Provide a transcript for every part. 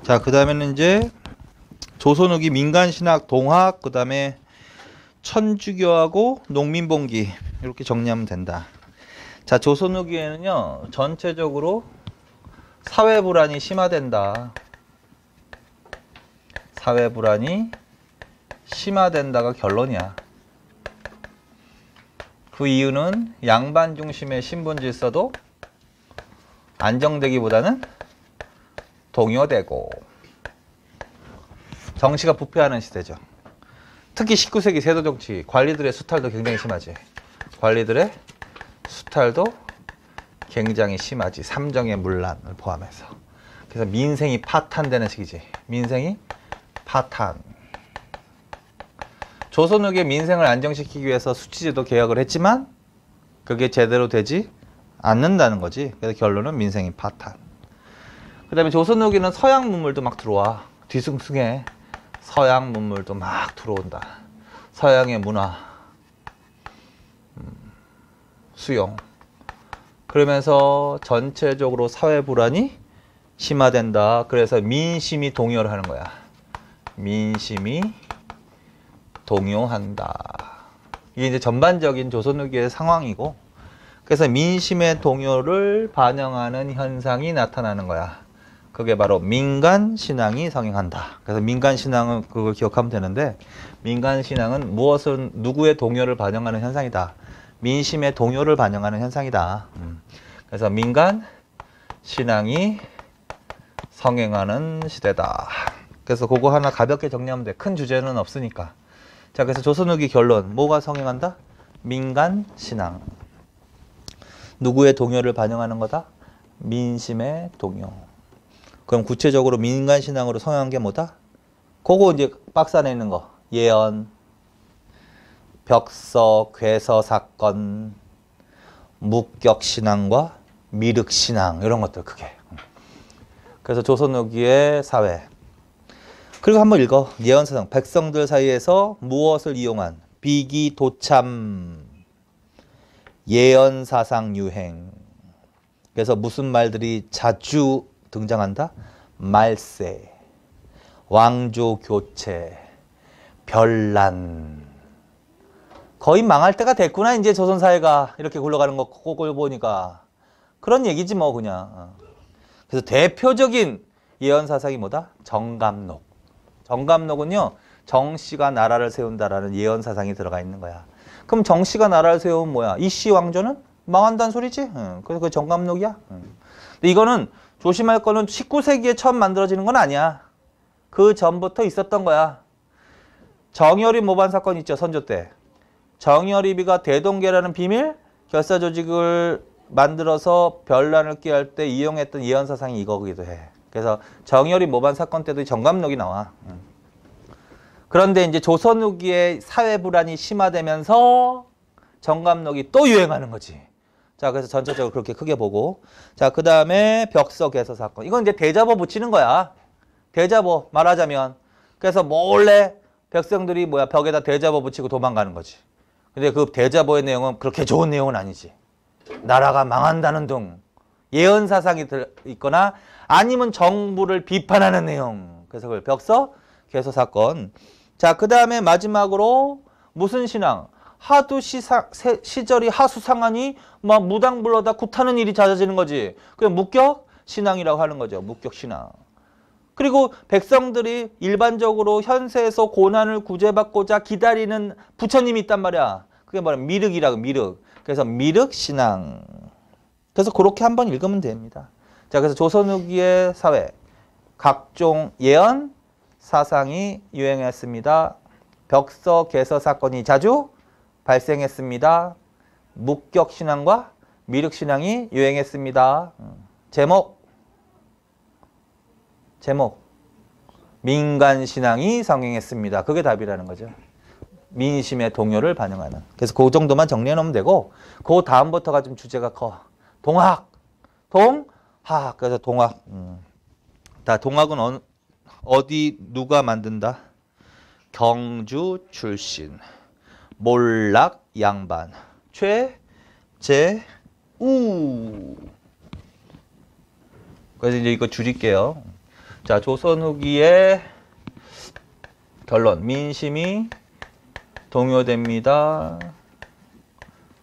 자, 그 다음에는 이제 조선 후기 민간신학, 동학, 그 다음에 천주교하고 농민봉기 이렇게 정리하면 된다. 자, 조선 후기에는요 전체적으로 사회 불안이 심화된다. 사회 불안이 심화된다가 결론이야. 그 이유는 양반 중심의 신분 질서도 안정되기보다는 동요되고 정치가 부패하는 시대죠. 특히 19세기 세도 정치, 관리들의 수탈도 굉장히 심하지. 관리들의 수탈도 굉장히 심하지. 삼정의 문란을 포함해서. 그래서 민생이 파탄되는 시기지. 민생이 파탄. 조선 후기의 민생을 안정시키기 위해서 수치제도 개혁을 했지만 그게 제대로 되지 않는다는 거지. 그래서 결론은 민생이 파탄. 그 다음에 조선 후기는 서양 문물도 막 들어와. 뒤숭숭해. 서양 문물도 막 들어온다. 서양의 문화, 수용. 그러면서 전체적으로 사회 불안이 심화된다. 그래서 민심이 동요를 하는 거야. 민심이 동요한다. 이게 이제 전반적인 조선 후기의 상황이고, 그래서 민심의 동요를 반영하는 현상이 나타나는 거야. 그게 바로 민간신앙이 성행한다. 그래서 민간신앙은 그걸 기억하면 되는데, 민간신앙은 무엇은 누구의 동요를 반영하는 현상이다. 민심의 동요를 반영하는 현상이다. 그래서 민간신앙이 성행하는 시대다. 그래서 그거 하나 가볍게 정리하면 돼. 큰 주제는 없으니까. 자, 그래서 조선 후기 결론. 뭐가 성행한다? 민간신앙. 누구의 동요를 반영하는 거다? 민심의 동요. 그럼 구체적으로 민간신앙으로 성행한 게 뭐다? 그거 이제 박스 안에 있는 거. 예언, 벽서, 괴서 사건, 묵격신앙과 미륵신앙 이런 것들 크게. 그래서 조선 후기의 사회. 그리고 한번 읽어. 예언사상. 백성들 사이에서 무엇을 이용한 비기도참 예언사상 유행. 그래서 무슨 말들이 자주 등장한다? 말세, 왕조 교체, 별난. 거의 망할 때가 됐구나 이제 조선사회가 이렇게 굴러가는 거 꼴 보니까. 그런 얘기지 뭐 그냥. 그래서 대표적인 예언사상이 뭐다? 정감록. 정감록은요 정씨가 나라를 세운다라는 예언사상이 들어가 있는 거야. 그럼 정씨가 나라를 세우면 뭐야? 이씨 왕조는 망한다는 소리지. 그래서 그 정감록이야. 근데 이거는 조심할 거는 19세기에 처음 만들어지는 건 아니야. 그 전부터 있었던 거야. 정여립 모반 사건 있죠. 선조 때. 정여립이가 대동계라는 비밀 결사 조직을 만들어서 변란을 끼할 때 이용했던 예언사상이 이거기도 해. 그래서 정여립 모반 사건 때도 정감록이 나와. 그런데 이제 조선 후기에 사회 불안이 심화되면서 정감록이 또 유행하는 거지. 자, 그래서 전체적으로 그렇게 크게 보고. 자, 그 다음에 벽서 개서 사건. 이건 이제 대자보 붙이는 거야. 대자보 말하자면. 그래서 몰래 백성들이 뭐야 벽에다 대자보 붙이고 도망가는 거지. 근데 그 대자보의 내용은 그렇게 좋은 내용은 아니지. 나라가 망한다는 등 예언 사상이 있거나 아니면 정부를 비판하는 내용. 그래서 그걸 벽서 개서 사건. 자, 그 다음에 마지막으로 무슨 신앙? 하도 시절이 하수상하니 막 무당 불러다 굿하는 일이 잦아지는 거지. 그냥 묵격 신앙이라고 하는 거죠. 묵격 신앙. 그리고 백성들이 일반적으로 현세에서 고난을 구제받고자 기다리는 부처님이 있단 말이야. 그게 뭐야? 미륵이라고 미륵. 그래서 미륵 신앙. 그래서 그렇게 한번 읽으면 됩니다. 자, 그래서 조선 후기의 사회. 각종 예언 사상이 유행했습니다. 벽서 개서 사건이 자주 발생했습니다. 묵격 신앙과 미륵 신앙이 유행했습니다. 제목 민간 신앙이 성행했습니다. 그게 답이라는 거죠. 민심의 동요를 반영하는. 그래서 그 정도만 정리해 놓으면 되고 그 다음부터가 좀 주제가 커. 동학. 그래서 동학. 다 동학은 어디 누가 만든다? 경주 출신. 몰락 양반. 최재우. 그래서 이제 이거 줄일게요. 자, 조선 후기에 결론. 민심이 동요됩니다.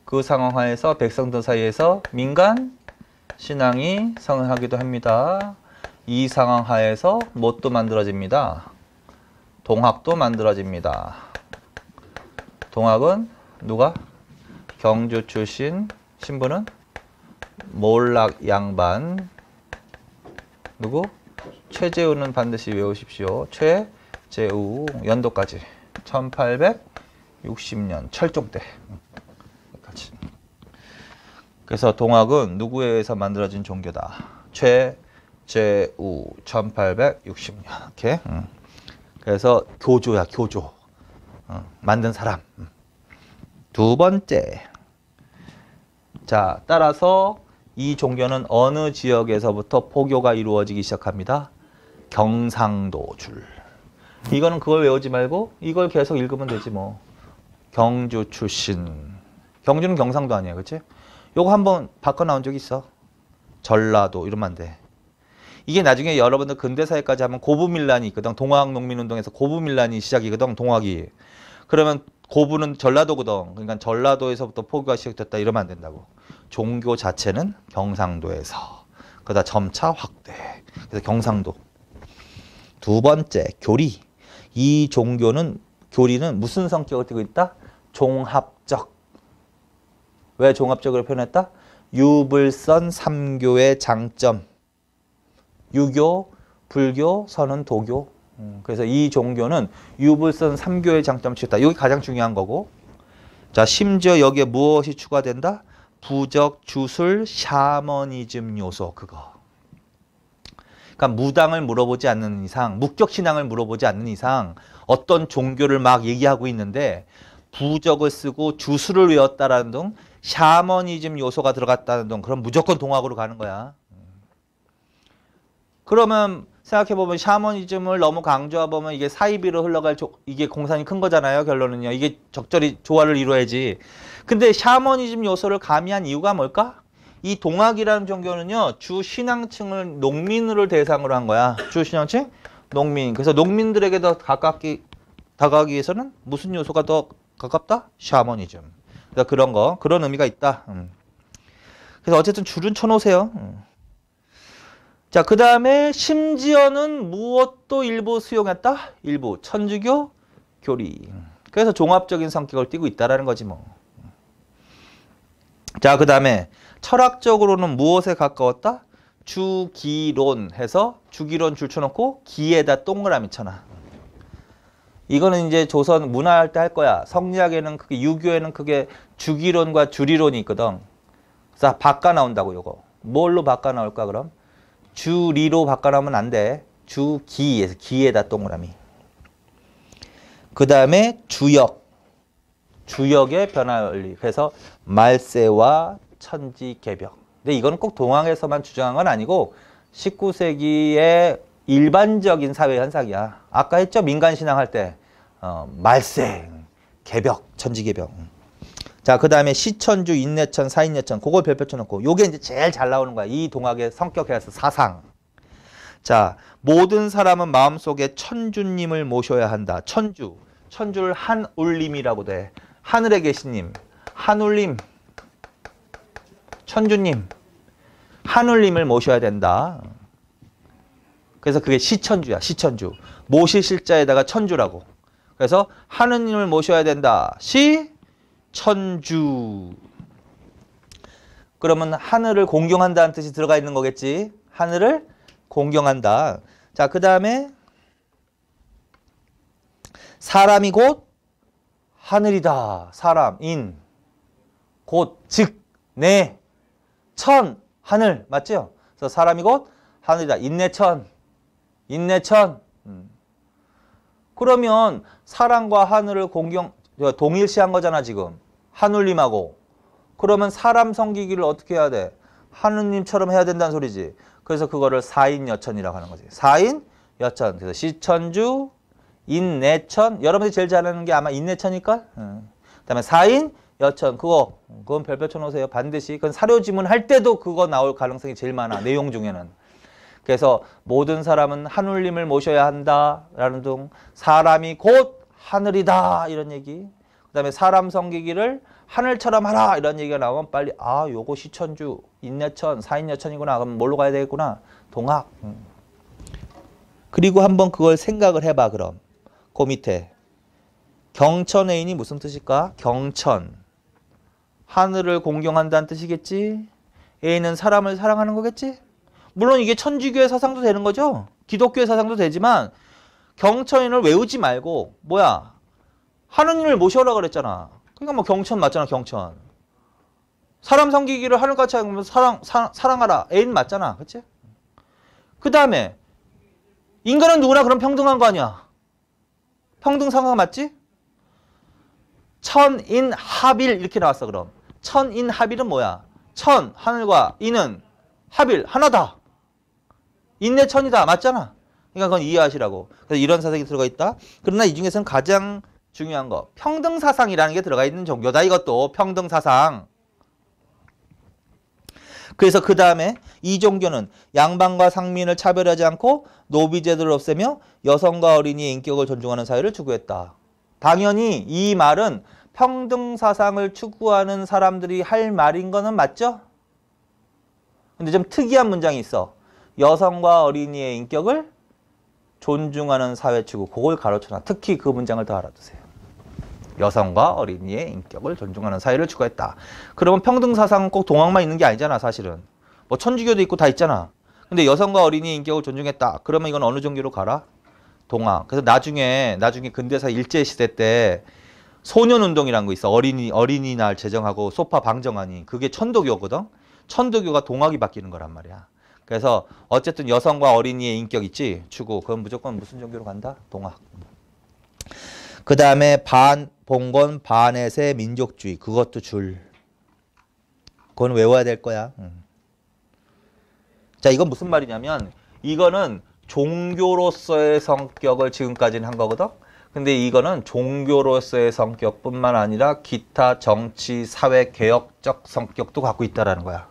그 상황 하에서 백성들 사이에서 민간 신앙이 성행하기도 합니다. 이 상황 하에서 뭣도 만들어집니다. 동학도 만들어집니다. 동학은 누가? 경주 출신 신부는 몰락 양반. 누구? 최재우는 반드시 외우십시오. 최재우 연도까지 1860년 철종 때까지. 그래서 동학은 누구에 의해서 만들어진 종교다. 최재우 1860년 이렇게. 그래서 교조야, 교조. 만든 사람. 두 번째. 자, 따라서 이 종교는 어느 지역에서부터 포교가 이루어지기 시작합니다. 경상도 줄. 이거는 그걸 외우지 말고 이걸 계속 읽으면 되지 뭐. 경주 출신. 경주는 경상도 아니야, 그치? 요거 한번 바꿔 나온 적 있어. 전라도 이러면 안 돼. 이게 나중에 여러분들 근대사회까지 하면 고부밀란이 있거든. 동학농민운동에서 고부밀란이 시작이거든, 동학이. 그러면 고부는 전라도거든. 그러니까 전라도에서부터 포교가 시작됐다 이러면 안 된다고. 종교 자체는 경상도에서. 그러다 점차 확대. 그래서 경상도. 두 번째, 교리. 이 종교는, 교리는 무슨 성격을 띠고 있다? 종합적. 왜 종합적으로 표현했다? 유불선 삼교의 장점. 유교, 불교, 선은 도교. 그래서 이 종교는 유불선 삼교의 장점을 취했다. 이게 가장 중요한 거고. 자, 심지어 여기에 무엇이 추가된다? 부적, 주술, 샤머니즘 요소. 그거. 그러니까 무당을 물어보지 않는 이상, 묵적신앙을 물어보지 않는 이상 어떤 종교를 막 얘기하고 있는데 부적을 쓰고 주술을 외웠다라는 등 샤머니즘 요소가 들어갔다는 등 그럼 무조건 동학으로 가는 거야. 그러면 생각해보면 샤머니즘을 너무 강조해보면 이게 사이비로 흘러갈 이게 공산이 큰 거잖아요. 결론은요. 이게 적절히 조화를 이루어야지. 근데 샤머니즘 요소를 가미한 이유가 뭘까? 이 동학이라는 종교는요. 주 신앙층을 농민을 대상으로 한 거야. 주 신앙층? 농민. 그래서 농민들에게 더 가깝게 다가가기 위해서는 무슨 요소가 더 가깝다? 샤머니즘. 그러니까 그런 거. 그런 의미가 있다. 그래서 어쨌든 줄은 쳐놓으세요. 자, 그 다음에 심지어는 무엇도 일부 수용했다? 일부 천주교 교리. 그래서 종합적인 성격을 띠고 있다라는 거지 뭐. 자, 그 다음에 철학적으로는 무엇에 가까웠다? 주기론 해서 주기론 줄 쳐놓고 기에다 동그라미 쳐놔. 이거는 이제 조선 문화할 때 할 거야. 성리학에는 크게, 유교에는 크게 주기론과 주리론이 있거든. 그래서 바꿔 나온다고 요거. 뭘로 바꿔 나올까 그럼? 주리로 바꿔나오면 안 돼. 주기에서 기에다 동그라미. 그 다음에 주역. 주역의 변화 원리. 그래서 말세와 천지개벽. 근데 이거는 꼭 동학에서만 주장한 건 아니고 19세기의 일반적인 사회 현상이야. 아까 했죠? 민간신앙 할 때. 말세, 개벽, 천지개벽. 자, 그 다음에 시천주, 인내천, 사인여천, 그걸 별표 쳐놓고 요게 이제 제일 잘 나오는 거야. 이 동학의 성격에서 사상. 자, 모든 사람은 마음속에 천주님을 모셔야 한다. 천주. 천주를 한울림이라고 돼. 하늘에 계신 님. 한울림. 천주님. 한울림을 모셔야 된다. 그래서 그게 시천주야. 시천주. 모시실 자에다가 천주라고. 그래서 하느님을 모셔야 된다. 천주. 그러면 하늘을 공경한다는 뜻이 들어가 있는 거겠지. 하늘을 공경한다. 자, 그 다음에 사람이 곧 하늘이다. 사람, 인, 곧, 즉, 내, 천, 하늘. 맞죠? 그래서 사람이 곧 하늘이다. 인내천. 인내천. 그러면 사람과 하늘을 동일시한 거잖아 지금. 한울림하고. 그러면 사람 섬기기를 어떻게 해야 돼? 하느님처럼 해야 된다는 소리지. 그래서 그거를 사인여천이라고 하는 거지. 사인여천. 그래서 시천주, 인내천. 여러분들이 제일 잘하는 게 아마 인내천일걸? 그다음에 사인여천. 그건 별표 쳐놓으세요. 반드시. 그건 사료지문 할 때도 그거 나올 가능성이 제일 많아. 내용 중에는. 그래서 모든 사람은 하늘님을 모셔야 한다라는 등 사람이 곧 하늘이다 이런 얘기. 그다음에 사람 섬기기를 하늘처럼 하라 이런 얘기가 나오면 빨리 요거 시천주 인내천 사인여천이구나. 그럼 뭘로 가야 되겠구나. 동학. 그리고 한번 그걸 생각을 해봐. 그럼 그 밑에 경천애인이 무슨 뜻일까? 경천 하늘을 공경한다는 뜻이겠지. 애인은 사람을 사랑하는 거겠지. 물론 이게 천주교의 사상도 되는 거죠. 기독교의 사상도 되지만 경천인을 외우지 말고 뭐야 하느님을 모셔라 그랬잖아. 그러니까 뭐 경천 맞잖아. 경천 사람 섬기기를 하늘같이 하면 사랑하라 애인 맞잖아. 그치? 그 다음에 인간은 누구나 그럼 평등한 거 아니야. 평등상각 맞지? 천인합일 이렇게 나왔어. 그럼 천인합일은 뭐야? 천 하늘과 인은 합일 하나다. 인내천이다. 맞잖아. 그러니까 그건 이해하시라고. 그래서 이런 사상이 들어가 있다. 그러나 이 중에서는 가장 중요한 거 평등사상이라는 게 들어가 있는 종교다. 이것도 평등사상. 그래서 그 다음에 이 종교는 양반과 상민을 차별하지 않고 노비제도를 없애며 여성과 어린이의 인격을 존중하는 사회를 추구했다. 당연히 이 말은 평등사상을 추구하는 사람들이 할 말인 거는 맞죠? 근데 좀 특이한 문장이 있어. 여성과 어린이의 인격을 존중하는 사회 추구. 그걸 가로쳐놔. 특히 그 문장을 더 알아두세요. 여성과 어린이의 인격을 존중하는 사회를 추구했다. 그러면 평등사상은 꼭 동학만 있는 게 아니잖아. 사실은. 뭐 천주교도 있고 다 있잖아. 근데 여성과 어린이의 인격을 존중했다. 그러면 이건 어느 종교로 가라? 동학. 그래서 나중에 근대사 일제시대 때 소년운동이라는 거 있어. 어린이날 제정하고 소파 방정하니. 그게 천도교거든. 천도교가 동학이 바뀌는 거란 말이야. 그래서 어쨌든 여성과 어린이의 인격 있지? 추구. 그건 무조건 무슨 종교로 간다? 동학. 그 다음에 봉건, 반에세, 민족주의. 그것도 줄. 그건 외워야 될 거야. 자, 이건 무슨 말이냐면 이거는 종교로서의 성격을 지금까지는 한 거거든. 근데 이거는 종교로서의 성격뿐만 아니라 기타 정치, 사회, 개혁적 성격도 갖고 있다라는 거야.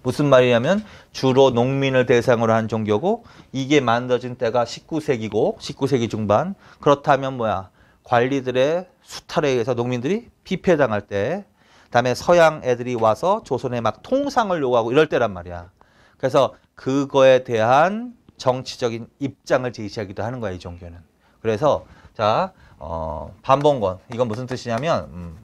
무슨 말이냐면 주로 농민을 대상으로 한 종교고 이게 만들어진 때가 19세기고 19세기 중반. 그렇다면 뭐야? 관리들의 수탈에 의해서 농민들이 피폐당할 때 그다음에 서양 애들이 와서 조선에 막 통상을 요구하고 이럴 때란 말이야. 그래서 그거에 대한 정치적인 입장을 제시하기도 하는 거야, 이 종교는. 그래서 자, 반봉건. 이건 무슨 뜻이냐면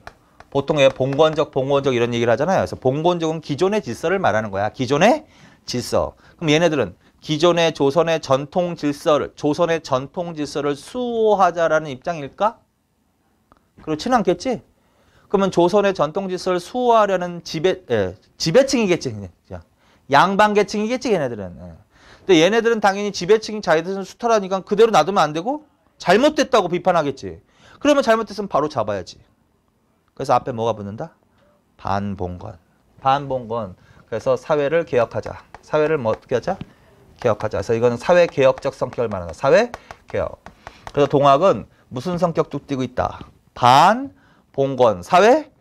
보통 왜 봉건적 이런 얘기를 하잖아요. 그래서 봉건적은 기존의 질서를 말하는 거야. 기존의 질서. 그럼 얘네들은 기존의 조선의 전통 질서를 수호하자라는 입장일까? 그렇지는 않겠지? 그러면 조선의 전통 질서를 수호하려는 지배층이겠지. 양반계층이겠지, 얘네들은. 근데 얘네들은 당연히 지배층이 자기들은 수탈하니까 그대로 놔두면 안 되고 잘못됐다고 비판하겠지. 그러면 잘못됐으면 바로 잡아야지. 그래서 앞에 뭐가 붙는다? 반봉건. 그래서 사회를 개혁하자. 사회를 뭐 어떻게 하자? 개혁하자. 그래서 이거는 사회 개혁적 성격을 말한다. 사회 개혁. 그래서 동학은 무슨 성격도 띠고 있다? 반봉건. 사회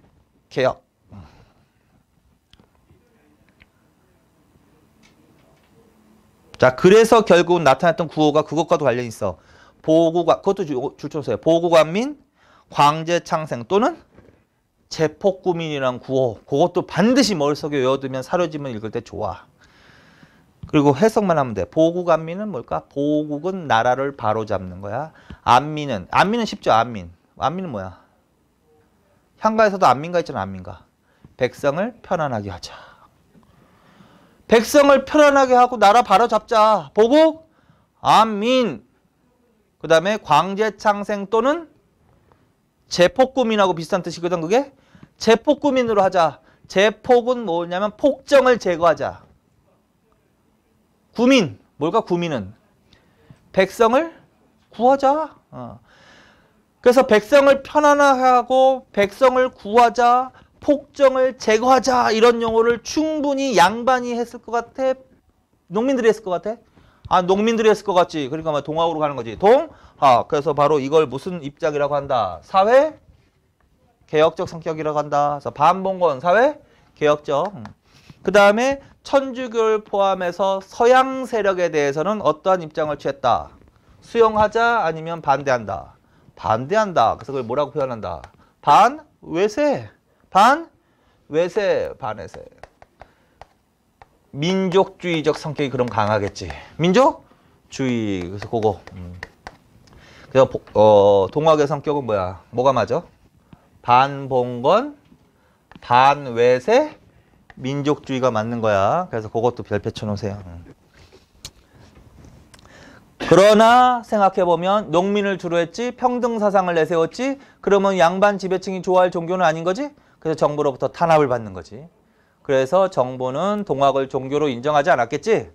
개혁. 자, 그래서 결국 나타났던 구호가 그것과도 관련이 있어. 그것도 줄쳐서요. 보국안민, 광제창생 또는 제폭구민이란 구호. 그것도 반드시 머릿속에 외워두면 사료지문 읽을 때 좋아. 그리고 해석만 하면 돼. 보국안민은 뭘까? 보국은 나라를 바로잡는 거야. 안민은 쉽죠. 안민은 뭐야? 향가에서도 안민가 있잖아. 안민가. 백성을 편안하게 하자. 백성을 편안하게 하고 나라 바로잡자. 보국, 안민. 그 다음에 광제창생 또는 제폭구민하고 비슷한 뜻이거든. 그게 제폭구민으로 하자. 제폭은 뭐냐면 폭정을 제거하자. 구민. 뭘까? 구민은 백성을 구하자. 그래서 백성을 편안하게 하고 백성을 구하자. 폭정을 제거하자. 이런 용어를 충분히 양반이 했을 것 같아? 농민들이 했을 것 같아? 농민들이 했을 것 같지. 그러니까 뭐 동학으로 가는 거지. 그래서 바로 이걸 무슨 입장이라고 한다? 사회 개혁적 성격이라고 한다. 그래서 반봉건 사회 개혁적. 그 다음에 천주교를 포함해서 서양 세력에 대해서는 어떠한 입장을 취했다? 수용하자 아니면 반대한다? 반대한다. 그래서 그걸 뭐라고 표현한다? 반외세. 반외세. 반외세. 민족주의적 성격이 그럼 강하겠지. 민족주의. 그래서 그거. 그래서 동학의 성격은 뭐야? 뭐가 맞아? 반봉건, 반외세, 민족주의가 맞는 거야. 그래서 그것도 별표 쳐놓으세요. 그러나 생각해보면 농민을 주로 했지, 평등사상을 내세웠지, 그러면 양반 지배층이 좋아할 종교는 아닌 거지? 그래서 정부로부터 탄압을 받는 거지. 그래서 정부는 동학을 종교로 인정하지 않았겠지?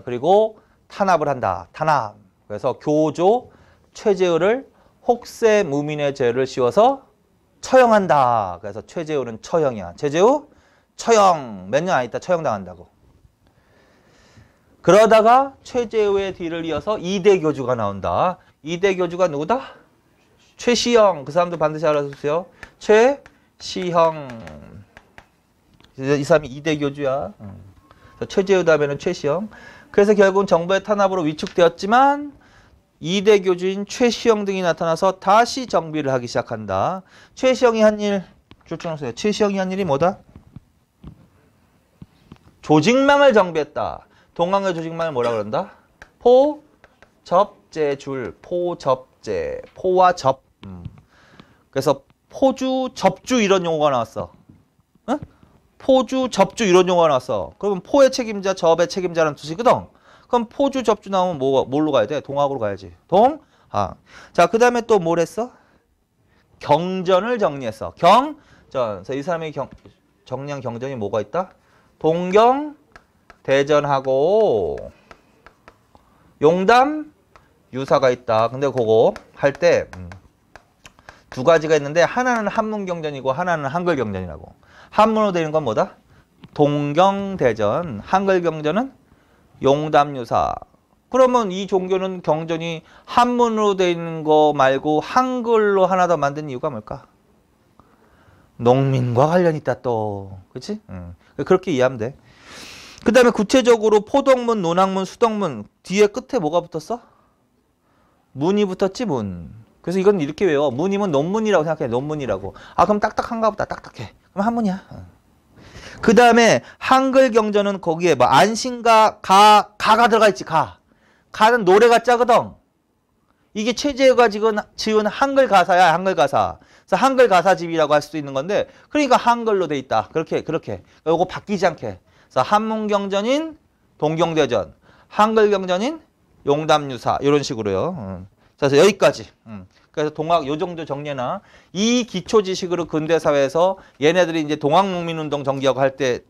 그리고 탄압을 한다. 탄압. 그래서 교조 최재우를 혹세 무민의 죄를 씌워서 처형한다. 그래서 최재우는 처형이야. 최재우 처형. 몇 년 안 있다 처형당한다고. 그러다가 최재우의 뒤를 이어서 이대 교주가 나온다. 이대 교주가 누구다? 최시형. 그 사람도 반드시 알아두세요. 최시형. 이 사람이 이대 교주야. 최재우 다음에는 최시형. 그래서 결국은 정부의 탄압으로 위축되었지만 이대 교주인 최시형 등이 나타나서 다시 정비를 하기 시작한다. 최시형이 한 일, 쫓아놓으세요. 최시형이 한 일이 뭐다? 조직망을 정비했다. 동학의 조직망을 뭐라 그런다? 포접제줄, 포접제, 포와 접. 그래서 포주, 접주 이런 용어가 나왔어. 응? 포주, 접주 이런 용어가 나왔어. 그러면 포의 책임자, 접의 책임자라는 뜻이거든. 그럼 포주, 접주 나오면 뭘로 가야 돼? 동학으로 가야지. 동학. 자, 그 다음에 또 뭘 했어? 경전을 정리했어. 경전. 그래서 이 사람의 정리한 경전이 뭐가 있다? 동경, 대전하고 용담, 유사가 있다. 근데 그거 할 때 두 가지가 있는데 하나는 한문경전이고 하나는 한글경전이라고. 한문으로 되는 건 뭐다? 동경대전. 한글경전은 용담유사. 그러면 이 종교는 경전이 한문으로 되어 있는 거 말고 한글로 하나 더 만든 이유가 뭘까? 농민과 관련이 있다 또. 그렇지? 그렇게 이해하면 돼. 그 다음에 구체적으로 포동문, 논학문, 수덕문 뒤에 끝에 뭐가 붙었어? 문이 붙었지 문. 그래서 이건 이렇게 외워. 문이면 논문이라고 생각해. 논문이라고. 아 그럼 딱딱한가 보다. 딱딱해. 그럼 한문이야. 그 다음에 한글 경전은 거기에 뭐 안신가, 가가 들어가 있지. 가는 노래가 짜거든. 이게 최재우가 지은 한글 가사야. 한글 가사. 그래서 한글 가사집이라고 할 수도 있는 건데 그러니까 한글로 돼 있다. 그렇게. 요거 바뀌지 않게. 그래서 한문 경전인 동경대전, 한글 경전인 용담유사 이런 식으로요. 그래서 여기까지. 그래서 동학 요 정도 정리나 이 기초 지식으로 근대 사회에서 얘네들이 이제 동학농민운동 정기하고 할 때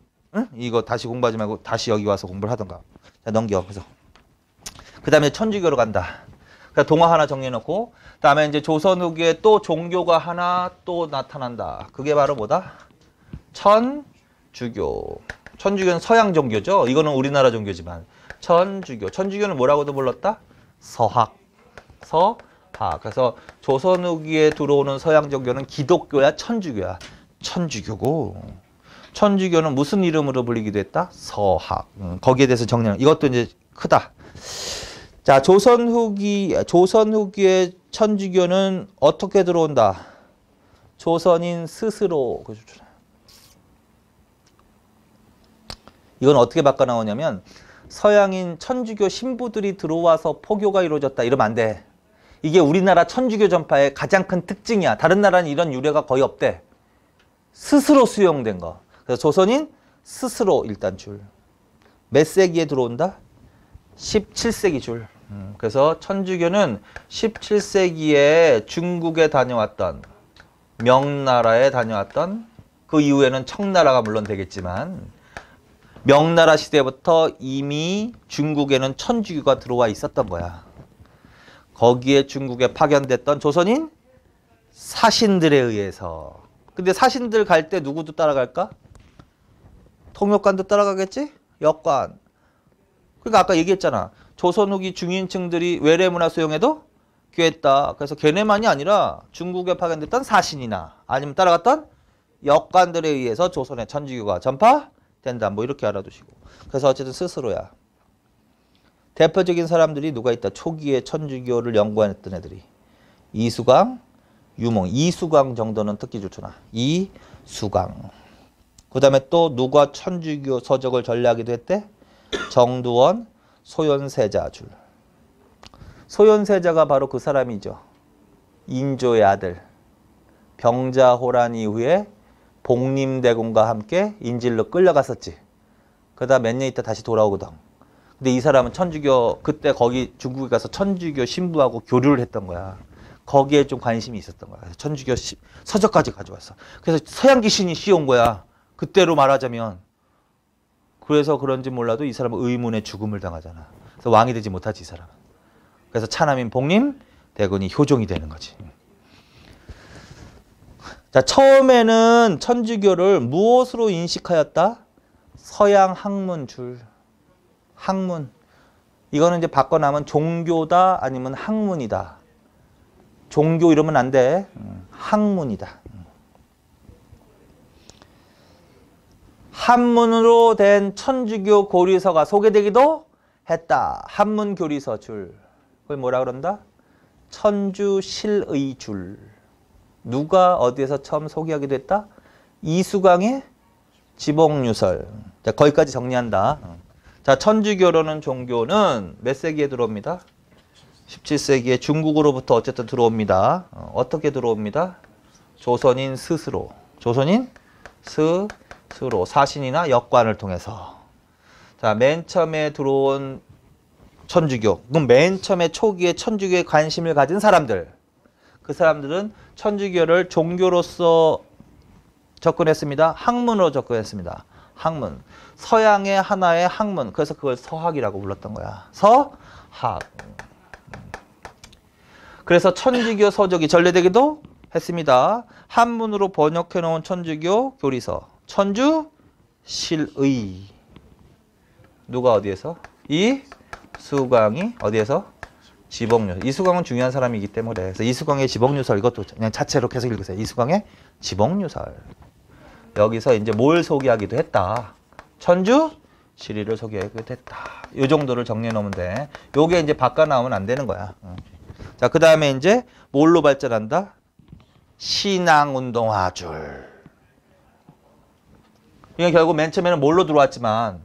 이거 다시 공부하지 말고 다시 여기 와서 공부를 하던가. 자 넘겨. 그래서 그다음에 천주교로 간다. 그래서 동학 하나 정리해놓고 그다음에 이제 조선 후기에 또 종교가 하나 또 나타난다. 그게 바로 뭐다? 천주교. 천주교는 서양 종교죠. 이거는 우리나라 종교지만 천주교. 천주교는 뭐라고도 불렀다? 서학. 그래서 조선 후기에 들어오는 서양 종교는 기독교야, 천주교야. 천주교고. 천주교는 무슨 이름으로 불리기도 했다? 서학. 거기에 대해서 정리하는. 이것도 이제 크다. 자, 조선 후기의 천주교는 어떻게 들어온다? 조선인 스스로. 이건 어떻게 바꿔 나오냐면 서양인 천주교 신부들이 들어와서 포교가 이루어졌다. 이러면 안 돼. 이게 우리나라 천주교 전파의 가장 큰 특징이야. 다른 나라는 이런 유래가 거의 없대. 스스로 수용된 거. 그래서 조선인 스스로 일단 줄. 몇 세기에 들어온다? 17세기 줄. 그래서 천주교는 17세기에 중국에 다녀왔던, 명나라에 다녀왔던, 그 이후에는 청나라가 물론 되겠지만 명나라 시대부터 이미 중국에는 천주교가 들어와 있었던 거야. 거기에 중국에 파견됐던 조선인 사신들에 의해서. 근데 사신들 갈 때 누구도 따라갈까? 통역관도 따라가겠지? 역관. 그러니까 아까 얘기했잖아. 조선 후기 중인층들이 외래문화 수용해도 귀했다. 그래서 걔네만이 아니라 중국에 파견됐던 사신이나 아니면 따라갔던 역관들에 의해서 조선의 천주교가 전파 된다. 뭐 이렇게 알아두시고. 그래서 어쨌든 스스로야. 대표적인 사람들이 누가 있다. 초기에 천주교를 연구했던 애들이. 이수광, 유몽. 이수광 정도는 특기 좋잖아. 이수광. 그 다음에 또 누가 천주교 서적을 전래하기도 했대? 정두원, 소현세자 줄. 소현세자가 바로 그 사람이죠. 인조의 아들. 병자호란 이후에 복림대군과 함께 인질로 끌려갔었지. 그러다 몇 년 있다 다시 돌아오거든. 근데 이 사람은 천주교, 그때 거기 중국에 가서 천주교 신부하고 교류를 했던 거야. 거기에 좀 관심이 있었던 거야. 그래서 천주교 서적까지 가져왔어. 그래서 서양 귀신이 씌운 거야. 그때로 말하자면. 그래서 그런지 몰라도 이 사람은 의문의 죽음을 당하잖아. 그래서 왕이 되지 못하지, 이 사람은. 그래서 차남인 복림대군이 효종이 되는 거지. 자, 처음에는 천주교를 무엇으로 인식하였다? 서양 학문 줄. 학문. 이거는 이제 바꿔나면 종교다 아니면 학문이다. 종교 이러면 안 돼. 학문이다. 한문으로 된 천주교 고리서가 소개되기도 했다. 한문 교리서 줄. 그걸 뭐라 그런다? 천주실의 줄. 누가 어디에서 처음 소개하기도 했다? 이수광의 지복유설. 자, 거기까지 정리한다. 자, 천주교로는 종교는 몇 세기에 들어옵니다? 17세기에 중국으로부터 어쨌든 들어옵니다. 어떻게 들어옵니다? 조선인 스스로. 조선인 스스로. 사신이나 역관을 통해서. 자, 맨 처음에 들어온 천주교. 그럼 맨 처음에 초기에 천주교에 관심을 가진 사람들. 그 사람들은 천주교를 종교로서 접근했습니다. 학문으로 접근했습니다. 학문. 서양의 하나의 학문. 그래서 그걸 서학이라고 불렀던 거야. 서학. 그래서 천주교 서적이 전래되기도 했습니다. 한문으로 번역해 놓은 천주교 교리서. 천주실의. 누가 어디에서? 이수광이 어디에서? 지복유설. 이수광은 중요한 사람이기 때문에. 그래서 이수광의 지복유설 이것도 그냥 자체로 계속 읽으세요. 이수광의 지복유설. 여기서 이제 뭘 소개하기도 했다. 천주실의를 소개하기도 했다. 이 정도를 정리해 놓으면 돼. 요게 이제 바꿔 나오면 안 되는 거야. 자, 그 다음에 이제 뭘로 발전한다? 신앙운동화줄. 이게 결국 맨 처음에는 뭘로 들어왔지만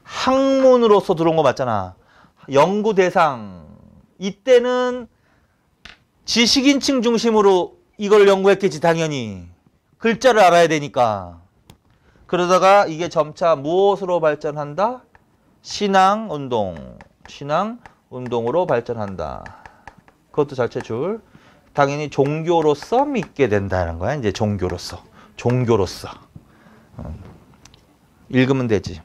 학문으로서 들어온 거 맞잖아. 연구 대상. 이때는 지식인층 중심으로 이걸 연구했겠지, 당연히. 글자를 알아야 되니까. 그러다가 이게 점차 무엇으로 발전한다? 신앙운동. 신앙운동으로 발전한다. 그것도 잘체줄. 당연히 종교로서 믿게 된다는 거야. 이제 종교로서. 종교로서. 읽으면 되지.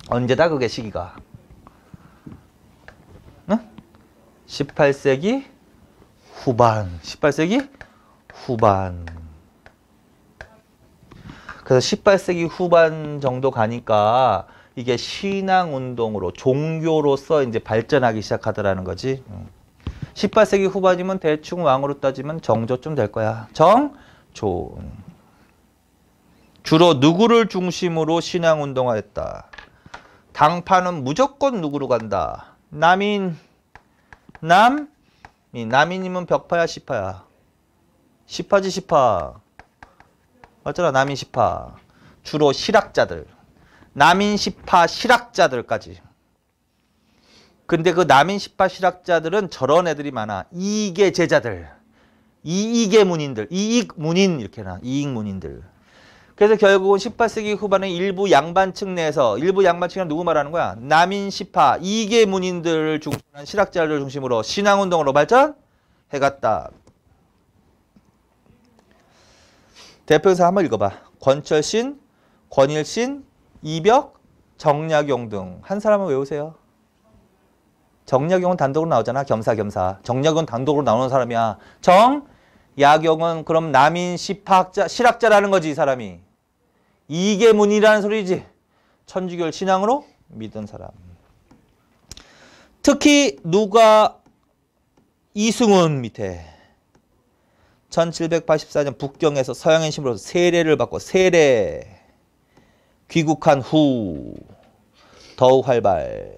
언제다 그게 시기가? 응? 18세기 후반. 18세기 후반. 그래서 18세기 후반 정도 가니까 이게 신앙운동으로 종교로서 이제 발전하기 시작하더라는 거지. 18세기 후반이면 대충 왕으로 따지면 정조쯤 될 거야. 정조. 주로 누구를 중심으로 신앙운동을 했다. 당파는 무조건 누구로 간다. 남인. 남인이면 벽파야 시파야. 시파지 시파. 맞잖아. 남인 시파. 주로 실학자들. 남인 시파 실학자들까지. 근데 그 남인 시파 실학자들은 저런 애들이 많아. 이익의 제자들. 이익의 문인들. 이익문인 이렇게 나. 이익문인들. 그래서 결국은 18세기 후반에 일부 양반층 내에서 일부 양반층은 누구 말하는 거야? 남인 시파, 이익의 문인들을 중심한 실학자를 중심으로 신앙운동으로 발전해갔다. 대표에서 한번 읽어봐. 권철신, 권일신, 이벽, 정약용 등. 한 사람은 외우세요. 정약용은 단독으로 나오잖아. 겸사겸사. 정약용은 단독으로 나오는 사람이야. 정약용은 그럼 남인 시파학자, 실학자라는 거지, 이 사람이. 이익의 문이라는 소리지. 천주교를 신앙으로 믿은 사람. 특히 누가 이승훈 밑에 1784년 북경에서 서양인 신부로서 세례를 받고 세례 귀국한 후 더욱 활발.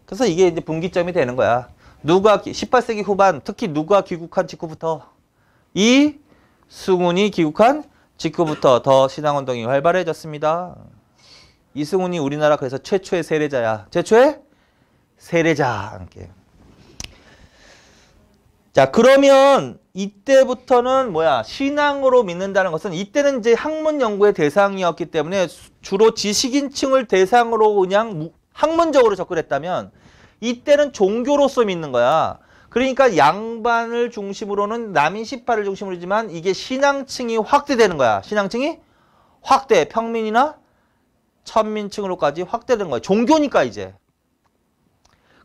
그래서 이게 이제 분기점이 되는 거야. 누가 18세기 후반 특히 누가 귀국한 직후부터 이 승훈이 귀국한 직후부터 더 신앙운동이 활발해졌습니다. 이승훈이 우리나라 그래서 최초의 세례자야. 최초의 세례자. 이렇게. 자, 그러면 이때부터는 뭐야? 신앙으로 믿는다는 것은 이때는 이제 학문 연구의 대상이었기 때문에 주로 지식인층을 대상으로 그냥 학문적으로 접근했다면 이때는 종교로서 믿는 거야. 그러니까 양반을 중심으로는 남인 18을 중심으로지만 이게 신앙층이 확대되는 거야. 신앙층이 확대. 평민이나 천민층으로까지 확대되는 거야. 종교니까 이제.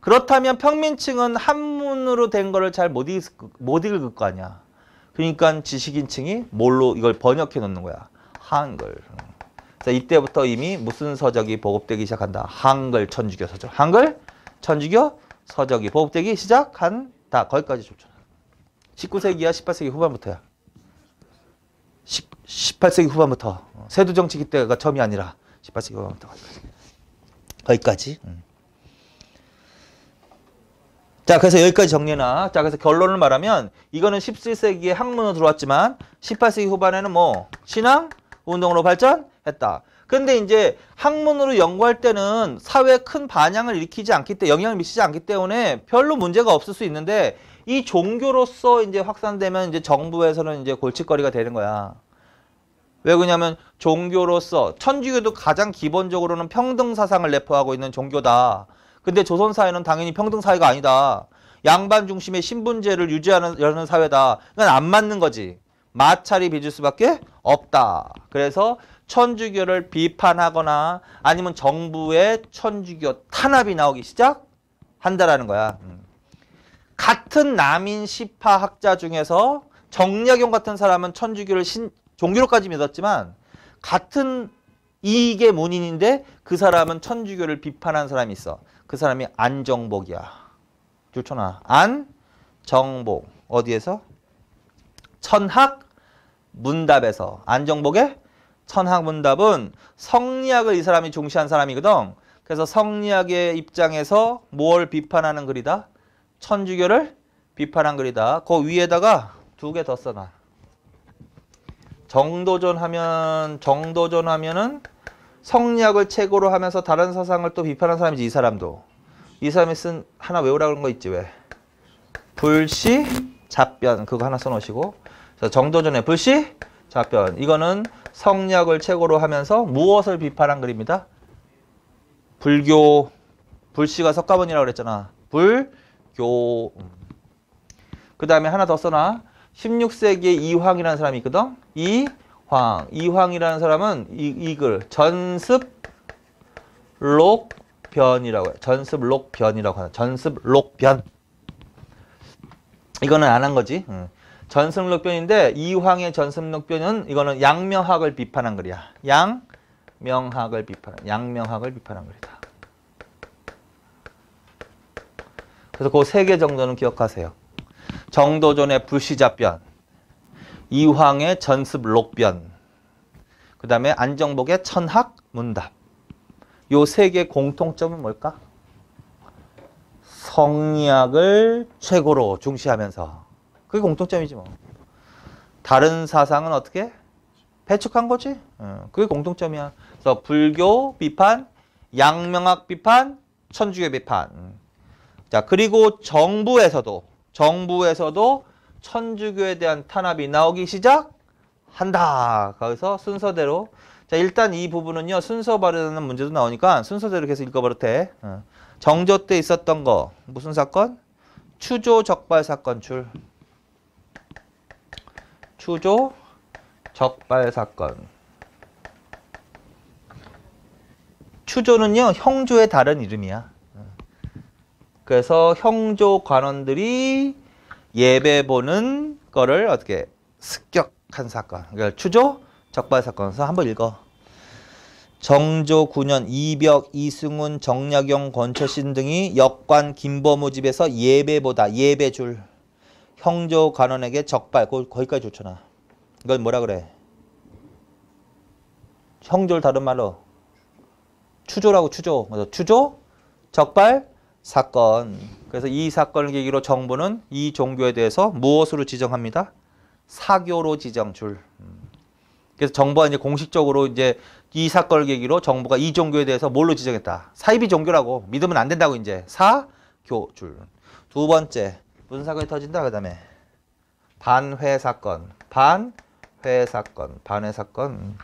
그렇다면 평민층은 한문으로 된 거를 잘 못 읽을 거 아니야. 그러니까 지식인층이 뭘로 이걸 번역해 놓는 거야. 한글. 그래서 이때부터 이미 무슨 서적이 보급되기 시작한다. 한글 천주교 서적. 한글 천주교 서적이 보급되기 시작한다. 거기까지 좋잖아. 19세기야 18세기 후반부터야. 18세기 후반부터. 세두정치기 때가 처음이 아니라 18세기 후반부터 거기까지. 자, 그래서 여기까지 정리나. 자, 그래서 결론을 말하면 이거는 17세기에 학문으로 들어왔지만 18세기 후반에는 뭐 신앙 운동으로 발전했다. 근데 이제 학문으로 연구할 때는 사회에 큰 반향을 일으키지 않기 때문에 영향을 미치지 않기 때문에 별로 문제가 없을 수 있는데 이 종교로서 이제 확산되면 이제 정부에서는 이제 골칫거리가 되는 거야. 왜 그러냐면 종교로서 천주교도 가장 기본적으로는 평등 사상을 내포하고 있는 종교다. 근데 조선사회는 당연히 평등사회가 아니다. 양반 중심의 신분제를 유지하는 사회다. 이건 안 맞는 거지. 마찰이 빚을 수밖에 없다. 그래서 천주교를 비판하거나 아니면 정부의 천주교 탄압이 나오기 시작한다라는 거야. 같은 남인 시파 학자 중에서 정약용 같은 사람은 천주교를 종교로까지 믿었지만 같은 이게 문인인데 그 사람은 천주교를 비판한 사람이 있어. 그 사람이 안정복이야. 좋잖아. 안정복. 어디에서? 천학문답에서. 안정복의 천학문답은 성리학을 이 사람이 중시한 사람이거든. 그래서 성리학의 입장에서 뭘 비판하는 글이다? 천주교를 비판한 글이다. 그 위에다가 두 개 더 써놔. 정도전하면은 성리학을 최고로 하면서 다른 사상을 또 비판한 사람이지, 이 사람도. 이 사람이 쓴 하나 외우라 그런 거 있지, 왜? 불시 잡변. 그거 하나 써놓으시고. 그래서 정도전의 불시 잡변. 이거는 성리학을 최고로 하면서 무엇을 비판한 글입니다? 불교. 불시가 석가모니라고 그랬잖아. 불교. 그 다음에 하나 더 써놔. 16세기에 이황이라는 사람이 있거든. 이황이라는 사람은 이 글 전습록변이라고 해요. 전습록변이라고 하나. 전습록변. 이거는 안 한 거지. 전습록변인데 이황의 전습록변은 이거는 양명학을 비판한 글이야. 양명학을 비판한 글이다. 그래서 그 세 개 정도는 기억하세요. 정도전의 불시잡변, 이황의 전습록변, 그 다음에 안정복의 천학문답. 요 세 개 공통점은 뭘까? 성리학을 최고로 중시하면서. 그게 공통점이지 뭐. 다른 사상은 어떻게? 배척한 거지. 그게 공통점이야. 그래서 불교 비판, 양명학 비판, 천주교 비판. 자, 그리고 정부에서도 천주교에 대한 탄압이 나오기 시작한다. 거기서 순서대로. 자, 일단 이 부분은요, 순서 발휘하는 문제도 나오니까 순서대로 계속 읽어버려도 돼. 정조 때 있었던 거, 무슨 사건? 추조 적발 사건 추조 적발 사건. 추조는요, 형조의 다른 이름이야. 그래서 형조 관원들이 예배 보는 거를 어떻게 습격한 사건. 그러니까 추조 적발 사건. 그래서 한번 읽어. 정조 9년 이벽, 이승훈, 정약용, 권처신 등이 역관 김범우 집에서 예배보다 예배줄 형조 관원에게 적발. 거기까지 좋잖아. 이건 뭐라 그래? 형조를 다른 말로 추조라고 추조. 그래서 추조 적발 사건. 그래서 이 사건을 계기로 정부는 이 종교에 대해서 무엇으로 지정합니다? 사교로 지정 줄. 그래서 정부가 이제 공식적으로 이제 이 사건을 계기로 정부가 이 종교에 대해서 뭘로 지정했다? 사이비 종교라고. 믿으면 안 된다고 이제 사교 줄. 두 번째 무슨 사건이 터진다? 그다음에 반회 사건. 반회 사건. 반회 사건.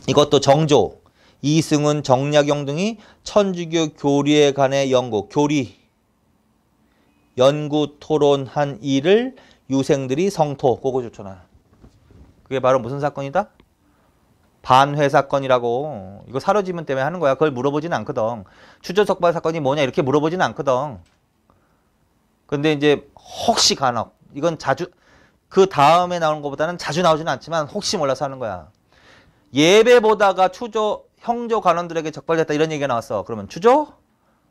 이것도 정조, 이승훈, 정약용 등이 천주교 교리에 관해 교리, 연구 토론한 일을 유생들이 성토, 그거 좋잖아. 그게 바로 무슨 사건이다? 반회 사건이라고. 이거 사로지문 때문에 하는 거야. 그걸 물어보지는 않거든. 추조적발 사건이 뭐냐 이렇게 물어보지는 않거든. 근데 이제 혹시 간혹, 이건 자주, 그 다음에 나오는 것보다는 자주 나오지는 않지만 혹시 몰라서 하는 거야. 예배 보다가 추조 형조 관원들에게 적발됐다 이런 얘기가 나왔어. 그러면 추조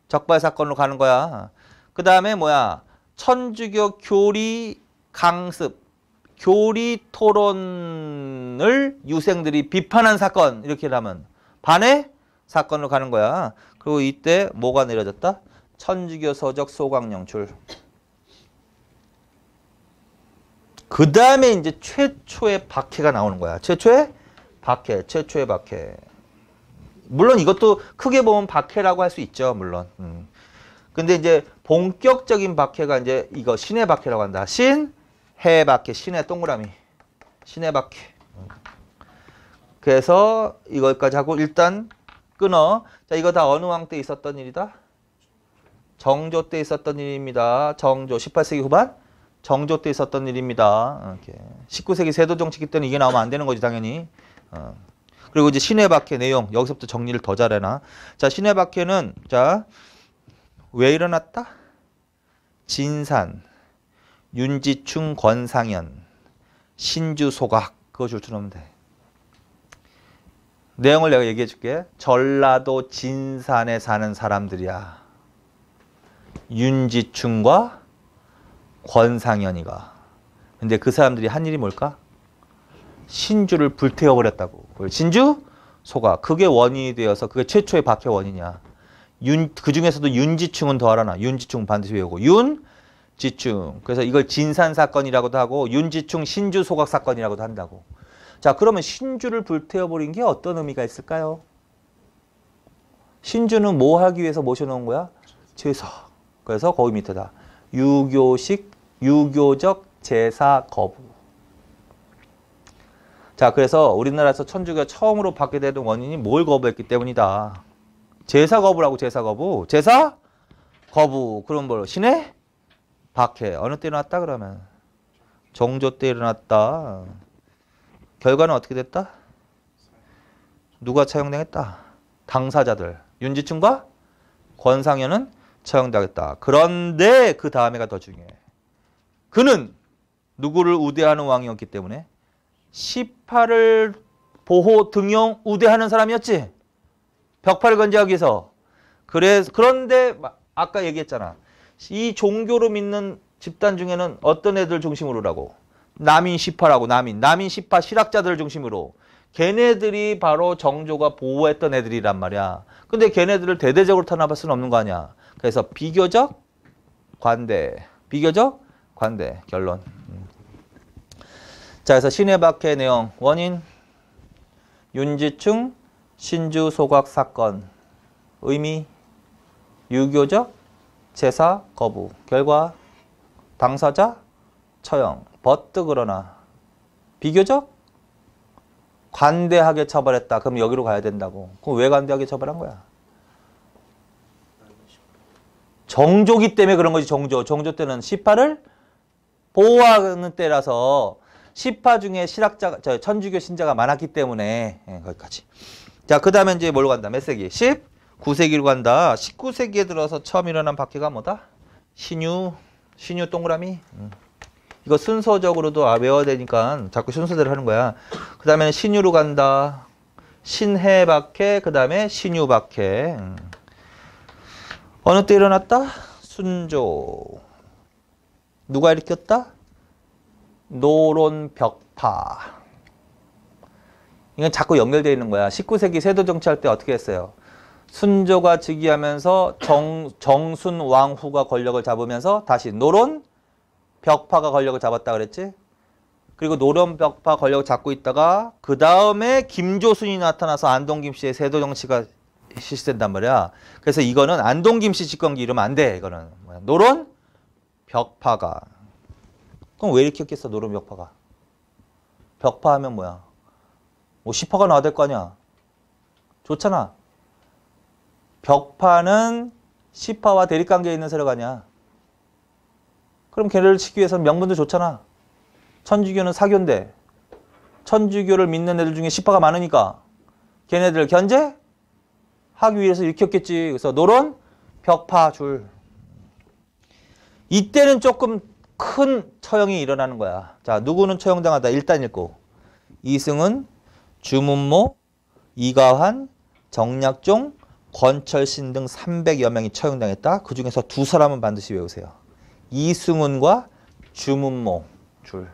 적발 사건으로 가는 거야. 그 다음에 뭐야? 천주교 교리 강습, 교리 토론을 유생들이 비판한 사건 이렇게 하면 반의 사건으로 가는 거야. 그리고 이때 뭐가 내려졌다? 천주교 서적 소강령 줄. 그 다음에 이제 최초의 박해가 나오는 거야. 최초의 박해. 물론 이것도 크게 보면 박해라고 할 수 있죠. 물론. 근데 이제 본격적인 박해가 이제 이거 신의 박해라고 한다. 신해 박해. 신의 동그라미. 신의 박해. 그래서 이것까지 하고 일단 끊어. 자, 이거 다 어느 왕 때 있었던 일이다? 정조 때 있었던 일입니다. 정조 18세기 후반 정조 때 있었던 일입니다. 이렇게. 19세기 세도 정치기 때는 이게 나오면 안 되는 거지 당연히. 그리고 이제 신의 박해 내용 여기서부터 정리를 더 잘해놔. 자, 신의 박해는 자 왜 일어났다? 진산, 윤지충, 권상현, 신주 소각 그거 줄쳐놓으면 돼. 내용을 내가 얘기해 줄게. 전라도 진산에 사는 사람들이야. 윤지충과 권상현이가. 근데 그 사람들이 한 일이 뭘까? 신주를 불태워버렸다고. 신주 소각. 그게 원인이 되어서 그게 최초의 박해 원인이야. 그 중에서도 윤지충은 더 알아놔. 윤지충 반드시 외우고. 윤지충. 그래서 이걸 진산 사건이라고도 하고 윤지충 신주 소각 사건이라고도 한다고. 자, 그러면 신주를 불태워버린 게 어떤 의미가 있을까요? 신주는 뭐 하기 위해서 모셔놓은 거야? 제사. 그래서 거기 밑에다. 유교적 제사 거부. 자, 그래서 우리나라에서 천주교가 처음으로 받게 되는 원인이 뭘 거부했기 때문이다. 제사 거부라고. 제사 거부. 제사 거부. 그럼 뭐 신의 박해. 어느 때 일어났다 그러면? 정조 때 일어났다. 결과는 어떻게 됐다? 누가 처형당했다? 당사자들. 윤지충과 권상현은 처형당했다. 그런데 그 다음에가 더 중요해. 그는 누구를 우대하는 왕이었기 때문에 18을 보호 등용 우대하는 사람이었지. 벽파를 건재하기 위해서. 그런데 아까 얘기했잖아. 이 종교를 믿는 집단 중에는 어떤 애들 중심으로라고? 남인 18하고 남인 18 실학자들을 중심으로. 걔네들이 바로 정조가 보호했던 애들이란 말이야. 근데 걔네들을 대대적으로 탄압할 수는 없는 거 아니야. 그래서 비교적 관대. 결론. 자, 그래서 신의 박해 내용. 원인 윤지충 신주 소각 사건. 의미 유교적 제사 거부. 결과 당사자 처형. 버뜩 그러나 비교적 관대하게 처벌했다. 그럼 여기로 가야 된다고. 그럼 왜 관대하게 처벌한 거야? 정조기 때문에 그런 거지. 정조 때는 18을 보호하는 때라서 18 중에 실학자, 천주교 신자가 많았기 때문에 거기까지. 자, 그 다음에 이제 뭘로 간다? 몇 세기? 19세기로 간다. 19세기에 들어서 처음 일어난 박해가 뭐다? 신유 동그라미. 이거 순서적으로도 외워야 되니까 자꾸 순서대로 하는 거야. 그 다음에는 신유로 간다. 신해 박해, 그 다음에 신유 박해. 어느 때 일어났다? 순조. 누가 일으켰다? 노론 벽파. 이건 자꾸 연결되어 있는 거야. 19세기 세도 정치할 때 어떻게 했어요? 순조가 즉위하면서 정순왕후가 권력을 잡으면서 다시 노론 벽파가 권력을 잡았다 그랬지? 그리고 노론 벽파 권력을 잡고 있다가 그 다음에 김조순이 나타나서 안동김 씨의 세도 정치가 실시된단 말이야. 그래서 이거는 안동김 씨 집권기 이러면 안 돼. 이거는 뭐야? 노론 벽파가. 그럼 왜 이렇게 했겠어? 노론 벽파가. 벽파하면 뭐야? 뭐 시파가 나와야 될 거 아니야. 좋잖아. 벽파는 시파와 대립관계에 있는 세력 아니야. 그럼 걔네를 치기 위해서는 명분도 좋잖아. 천주교는 사교인데 천주교를 믿는 애들 중에 시파가 많으니까 걔네들 견제하기 위해서 일으켰겠지. 그래서 노론, 벽파, 줄. 이때는 조금 큰 처형이 일어나는 거야. 자, 누구는 처형당하다. 일단 읽고. 이승은, 주문모, 이가환, 정약종, 권철신 등 300여 명이 처형당했다. 그 중에서 두 사람은 반드시 외우세요. 이승훈과 주문모, 줄.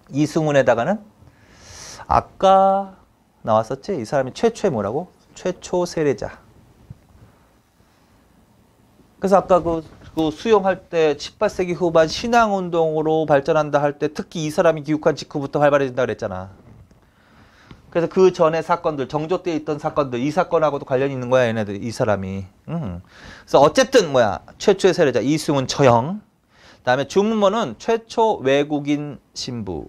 이승훈에다가는 아까 나왔었지? 이 사람이 최초의 뭐라고? 최초 세례자. 그래서 아까 그 수용할 때 18세기 후반 신앙운동으로 발전한다 할 때 특히 이 사람이 귀국한 직후부터 활발해진다 그랬잖아. 그래서 그 전에 사건들, 정조 때 있던 사건들, 이 사건하고도 관련이 있는 거야, 얘네들, 이 사람이. 그래서 어쨌든 뭐야, 최초의 세례자 이승훈 처형. 그다음에 주문모는 최초 외국인 신부.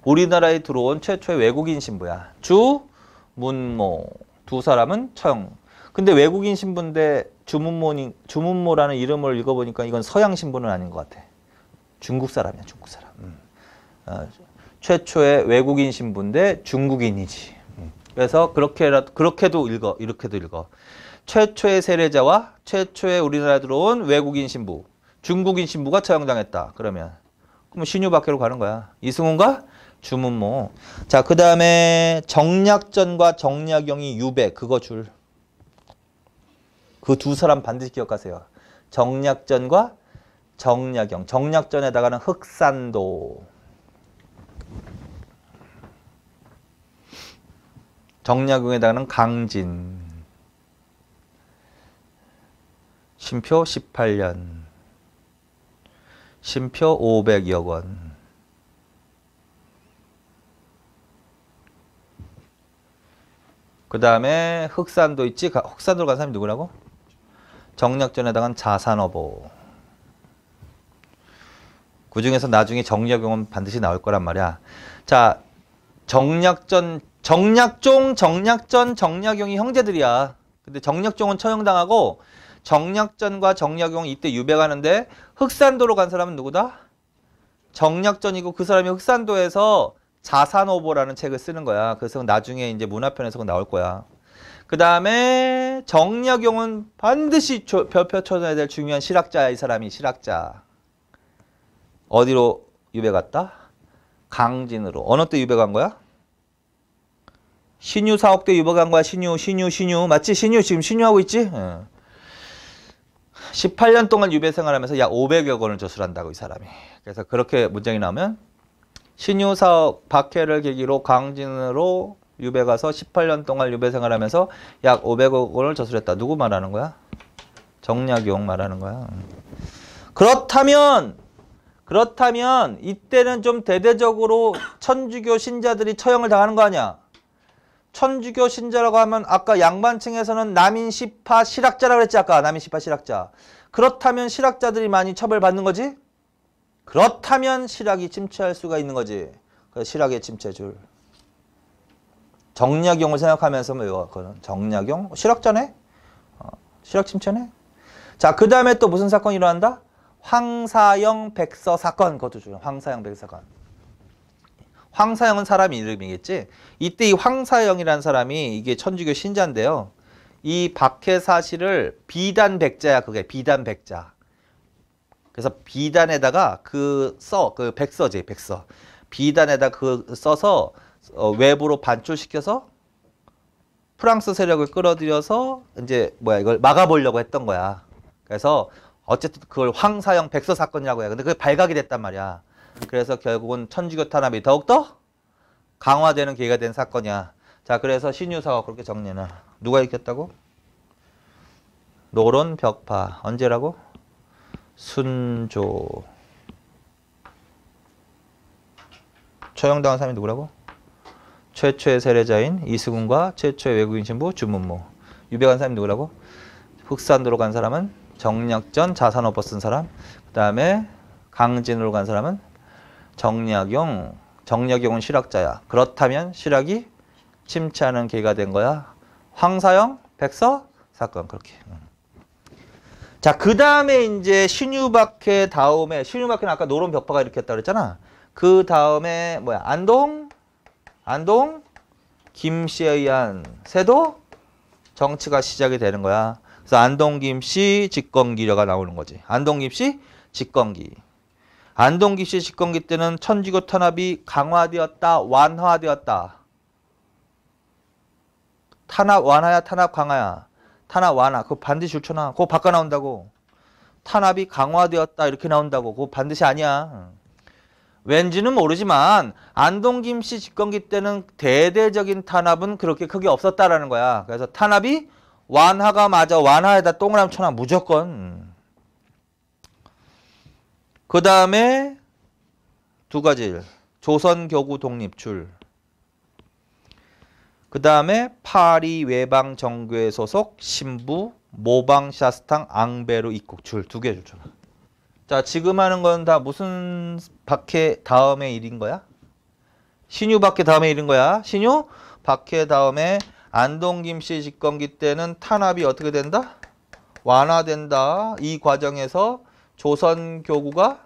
우리나라에 들어온 최초의 외국인 신부야. 주문모. 두 사람은 처형. 근데 외국인 신부인데 주문모라는 이름을 읽어보니까 이건 서양 신부는 아닌 것 같아. 중국 사람이야, 중국 사람. 최초의 외국인 신부인데 중국인이지. 그래서 그렇게도 읽어, 이렇게도 읽어. 최초의 세례자와 최초의 우리나라에 들어온 외국인 신부, 중국인 신부가 처형당했다. 그러면 신유박해로 가는 거야. 이승훈과 주문모. 자, 그 다음에 정약전과 정약용이 유배, 그거 줄. 그 두 사람 반드시 기억하세요. 정약전과 정약용. 정약전에다가는 흑산도. 정약용에다가는 강진. 신표 18년. 신표 500여 원. 그 다음에 흑산도 있지? 흑산도로 간 사람이 누구라고? 정약전에다가는 자산어보. 그 중에서 나중에 정약용은 반드시 나올 거란 말이야. 자, 정약종, 정약전, 정약용이 형제들이야. 근데 정약종은 처형당하고 정약전과 정약용이 이때 유배가는데 흑산도로 간 사람은 누구다? 정약전이고 그 사람이 흑산도에서 자산오보라는 책을 쓰는 거야. 그래서 나중에 이제 문화편에서 나올 거야. 그 다음에 정약용은 반드시 별표 쳐줘야 될 중요한 실학자야. 이 사람이 실학자. 어디로 유배 갔다? 강진으로. 어느 때 유배 간 거야? 신유 사옥 때 유배 간 거야. 신유. 맞지? 신유 지금 신유하고 있지? 18년 동안 유배 생활하면서 약 500여 권을 저술한다고 이 사람이. 그래서 그렇게 문장이 나오면 신유 사옥 박해를 계기로 강진으로 유배 가서 18년 동안 유배 생활하면서 약 500억 원을 저술했다. 누구 말하는 거야? 정약용 말하는 거야. 그렇다면 이때는 좀 대대적으로 천주교 신자들이 처형을 당하는 거 아니야? 천주교 신자라고 하면 아까 양반층에서는 남인 시파 실학자라고 그랬지. 아까 남인 시파 실학자. 그렇다면 실학자들이 많이 처벌받는 거지? 그렇다면 실학이 침체할 수가 있는 거지. 그래서 실학의 침체줄. 정약용을 생각하면서 외워. 정약용? 실학자네? 실학 침체네? 자, 그 다음에 또 무슨 사건이 일어난다? 황사영 백서 사건. 그것도 줄. 황사영 백서 사건. 황사영은 사람 이름이겠지? 이때 이 황사영이라는 사람이 이게 천주교 신자인데요. 이 박해 사실을 비단백자야. 그게 비단백자. 그래서 비단에다가 그 백서지, 백서. 비단에다 써서 외부로 반출시켜서 프랑스 세력을 끌어들여서 이제 이걸 막아보려고 했던 거야. 그래서 어쨌든 그걸 황사영 백서 사건이라고 해. 근데 그게 발각이 됐단 말이야. 그래서 결국은 천주교 탄압이 더욱더 강화되는 계기가 된 사건이야. 자, 그래서 신유사가 그렇게 정리해놔. 누가 일으켰다고? 노론 벽파. 언제라고? 순조. 처형당한 사람이 누구라고? 최초의 세례자인 이수근과 최초의 외국인 신부 주문모. 유배간 사람이 누구라고? 흑산도로 간 사람은 정략전 자산오퍼 쓴 사람. 그 다음에 강진으로 간 사람은 정략용. 정략용은 실학자야. 그렇다면 실학이 침체하는 계기가 된 거야. 황사영, 백서 사건. 그렇게. 자, 그 다음에 이제 신유박해 다음에, 신유박해는 아까 노론 벽파가 일으켰다 그랬잖아. 그 다음에 뭐야? 안동, 김씨에 의한 세도 정치가 시작이 되는 거야. 그래서 안동 김씨 집권기가 나오는 거지. 안동 김씨 집권기. 안동 김씨 집권기 때는 천주교 탄압이 강화되었다, 완화되었다. 탄압 완화야, 탄압 강화야. 탄압 완화. 그거 반드시 줄쳐놔. 그거 바꿔 나온다고. 탄압이 강화되었다 이렇게 나온다고. 그거 반드시 아니야. 왠지는 모르지만 안동 김씨 집권기 때는 대대적인 탄압은 그렇게 크게 없었다라는 거야. 그래서 탄압이 완화가 맞아. 완화에다 동그라미 쳐놔. 무조건. 그 다음에 두 가지. 조선교구 독립출. 그 다음에 파리 외방 정교회 소속 신부 모방 샤스탕 앙베르 입국출. 두 개 줄쳐놔. 자, 지금 하는 건 다 무슨 박해 다음의 일인 거야? 신유 박해 다음의 일인 거야. 신유 박해 다음에 안동 김씨 집권기 때는 탄압이 어떻게 된다? 완화된다. 이 과정에서 조선 교구가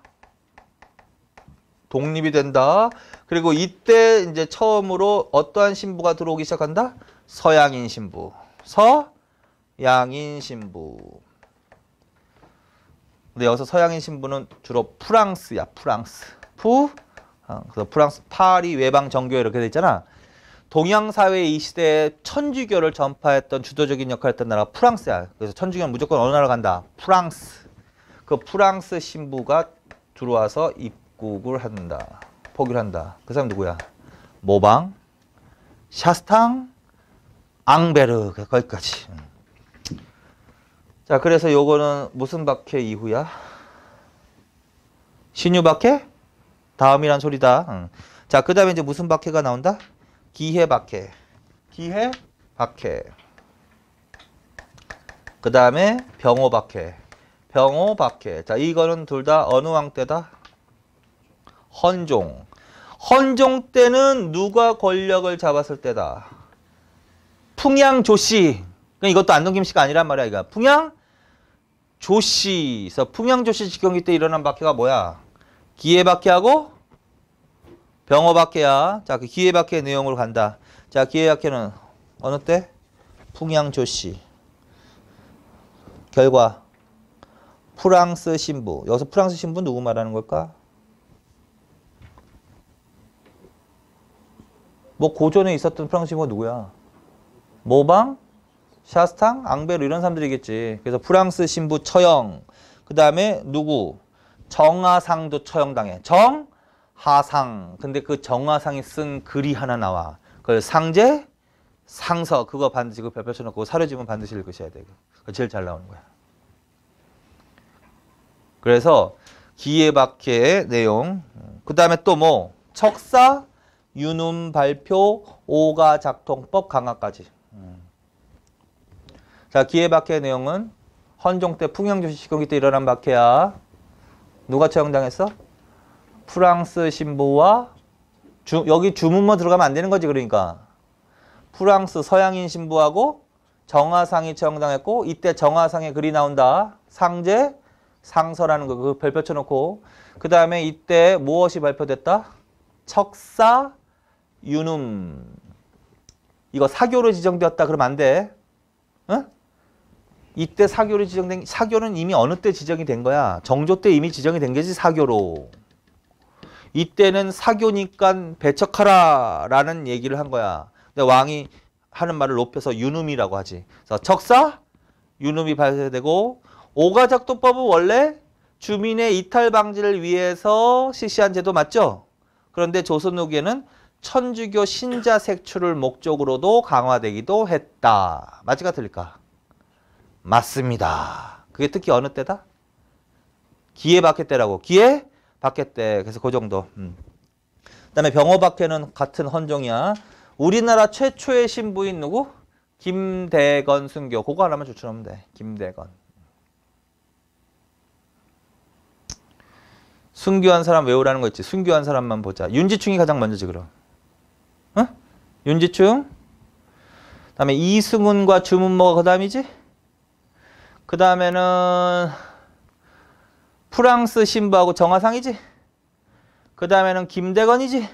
독립이 된다. 그리고 이때 이제 처음으로 어떠한 신부가 들어오기 시작한다? 서양인 신부. 서양인 신부. 근데 여기서 서양인 신부는 주로 프랑스야. 프랑스. 그래서 프랑스 파리 외방 정교회 이렇게 돼 있잖아. 동양 사회 이 시대에 천주교를 전파했던 주도적인 역할을 했던 나라가 프랑스야. 그래서 천주교는 무조건 어느 나라 간다? 프랑스. 그 프랑스 신부가 들어와서 입국을 한다. 포기를 한다. 그 사람 누구야? 모방, 샤스탕, 앙베르. 거기까지. 자, 그래서 요거는 무슨 박해 이후야? 신유 박해? 다음이란 소리다. 자, 그 다음에 이제 무슨 박해가 나온다? 기해 박해. 기해 박해. 그 다음에 병호 박해. 병호 박해. 자, 이거는 둘 다 어느 왕 때다? 헌종. 헌종 때는 누가 권력을 잡았을 때다? 풍양 조씨. 이것도 안동 김씨가 아니란 말이야, 이거. 풍양 조씨에서 풍양 조씨 집권기 때 일어난 박해가 뭐야? 기해 박해하고 병호 박해야. 자, 그 기해 박해 내용으로 간다. 자, 기해 박해는 어느 때? 풍양 조씨. 결과 프랑스 신부. 여기서 프랑스 신부 누구 말하는 걸까? 뭐 고전에 있었던 프랑스 신부가 누구야? 모방, 샤스탕, 앙베르 이런 사람들이겠지. 그래서 프랑스 신부 처형. 그 다음에 누구? 정하상도 처형당해. 정하상. 근데 그 정하상이 쓴 글이 하나 나와. 그걸 상제, 상서. 그거 반드시 그 별표 쳐놓고 사료지문 반드시 읽으셔야 돼. 그거 제일 잘 나오는 거야. 그래서 기해박해의 내용. 그 다음에 또 뭐? 척사, 유눔 발표, 오가 작통법 강화까지. 자, 기해박해의 내용은 헌종 때 풍양조씨 집권기 때 일어난 박해야. 누가 처형당했어? 프랑스 신부와 여기 주문만 들어가면 안 되는 거지. 그러니까 프랑스 서양인 신부하고 정하상이 처형당했고, 이때 정하상의 글이 나온다. 상제, 상서라는 거 그 별표 쳐놓고, 그 다음에 이때 무엇이 발표됐다? 척사, 유눔. 이거 사교로 지정되었다 그러면 안 돼. 응? 이때 사교로 지정된, 사교는 이미 어느 때 지정이 된 거야? 정조 때 이미 지정이 된 게지, 사교로. 이때는 사교니까 배척하라 라는 얘기를 한 거야. 근데 왕이 하는 말을 높여서 유눔이라고 하지. 그래서 척사, 유눔이 발표되고, 오가작도법은 원래 주민의 이탈 방지를 위해서 실시한 제도 맞죠? 그런데 조선 후기에는 천주교 신자 색출을 목적으로도 강화되기도 했다. 맞을까 틀릴까? 맞습니다. 그게 특히 어느 때다? 기해박해 때라고. 기해박해 때. 그래서 그 정도. 그다음에 병호박해는 같은 헌종이야. 우리나라 최초의 신부인 누구? 김대건 순교. 그거 하나만 추천하면 돼. 김대건. 순교한 사람 외우라는 거 있지. 순교한 사람만 보자. 윤지충이 가장 먼저지 그럼. 어? 윤지충. 그다음에 이승훈과 주문모가 그 다음이지. 그 다음에는 프랑스 신부하고 정화상이지. 그 다음에는 김대건이지.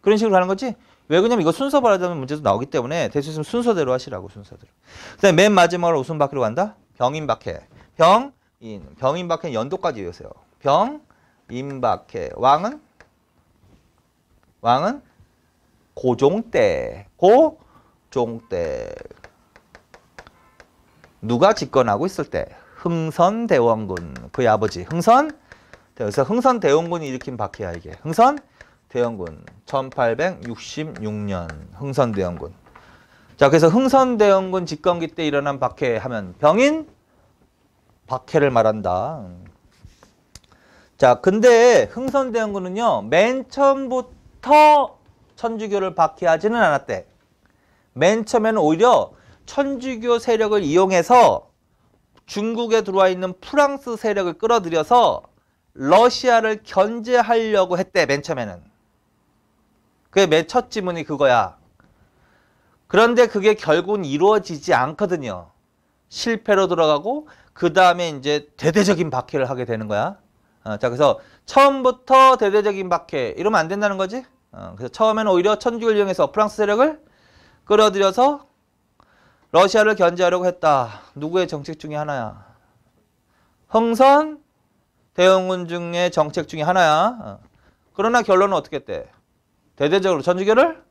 그런 식으로 가는 거지. 왜 그러냐면 이거 순서 말하자면 문제도 나오기 때문에 될 수 있으면 순서대로 하시라고. 순서대로. 그 다음에 맨 마지막으로 웃음박해로 간다. 병인박해. 병인. 병인박해는 연도까지 외우세요. 병인박해. 왕은 고종때. 고종때. 누가 집권하고 있을 때? 흥선대원군. 그의 아버지. 그래서 흥선대원군이 일으킨 박해야 이게. 흥선대원군. 1866년 흥선대원군. 자, 그래서 흥선대원군 집권기 때 일어난 박해하면 병인 박해를 말한다. 자, 근데 흥선대원군은요. 맨 처음부터 천주교를 박해하지는 않았대. 맨 처음에는 오히려 천주교 세력을 이용해서 중국에 들어와 있는 프랑스 세력을 끌어들여서 러시아를 견제하려고 했대. 맨 처음에는. 그게 맨 첫 지문이 그거야. 그런데 그게 결국은 이루어지지 않거든요. 실패로 들어가고 그 다음에 이제 대대적인 박해를 하게 되는 거야. 자, 그래서 처음부터 대대적인 박해 이러면 안 된다는 거지. 그래서 처음에는 오히려 천주교를 이용해서 프랑스 세력을 끌어들여서 러시아를 견제하려고 했다. 누구의 정책 중에 하나야? 흥선 대원군 중의 정책 중에 하나야. 그러나 결론은 어떻게 했대? 대대적으로 천주교를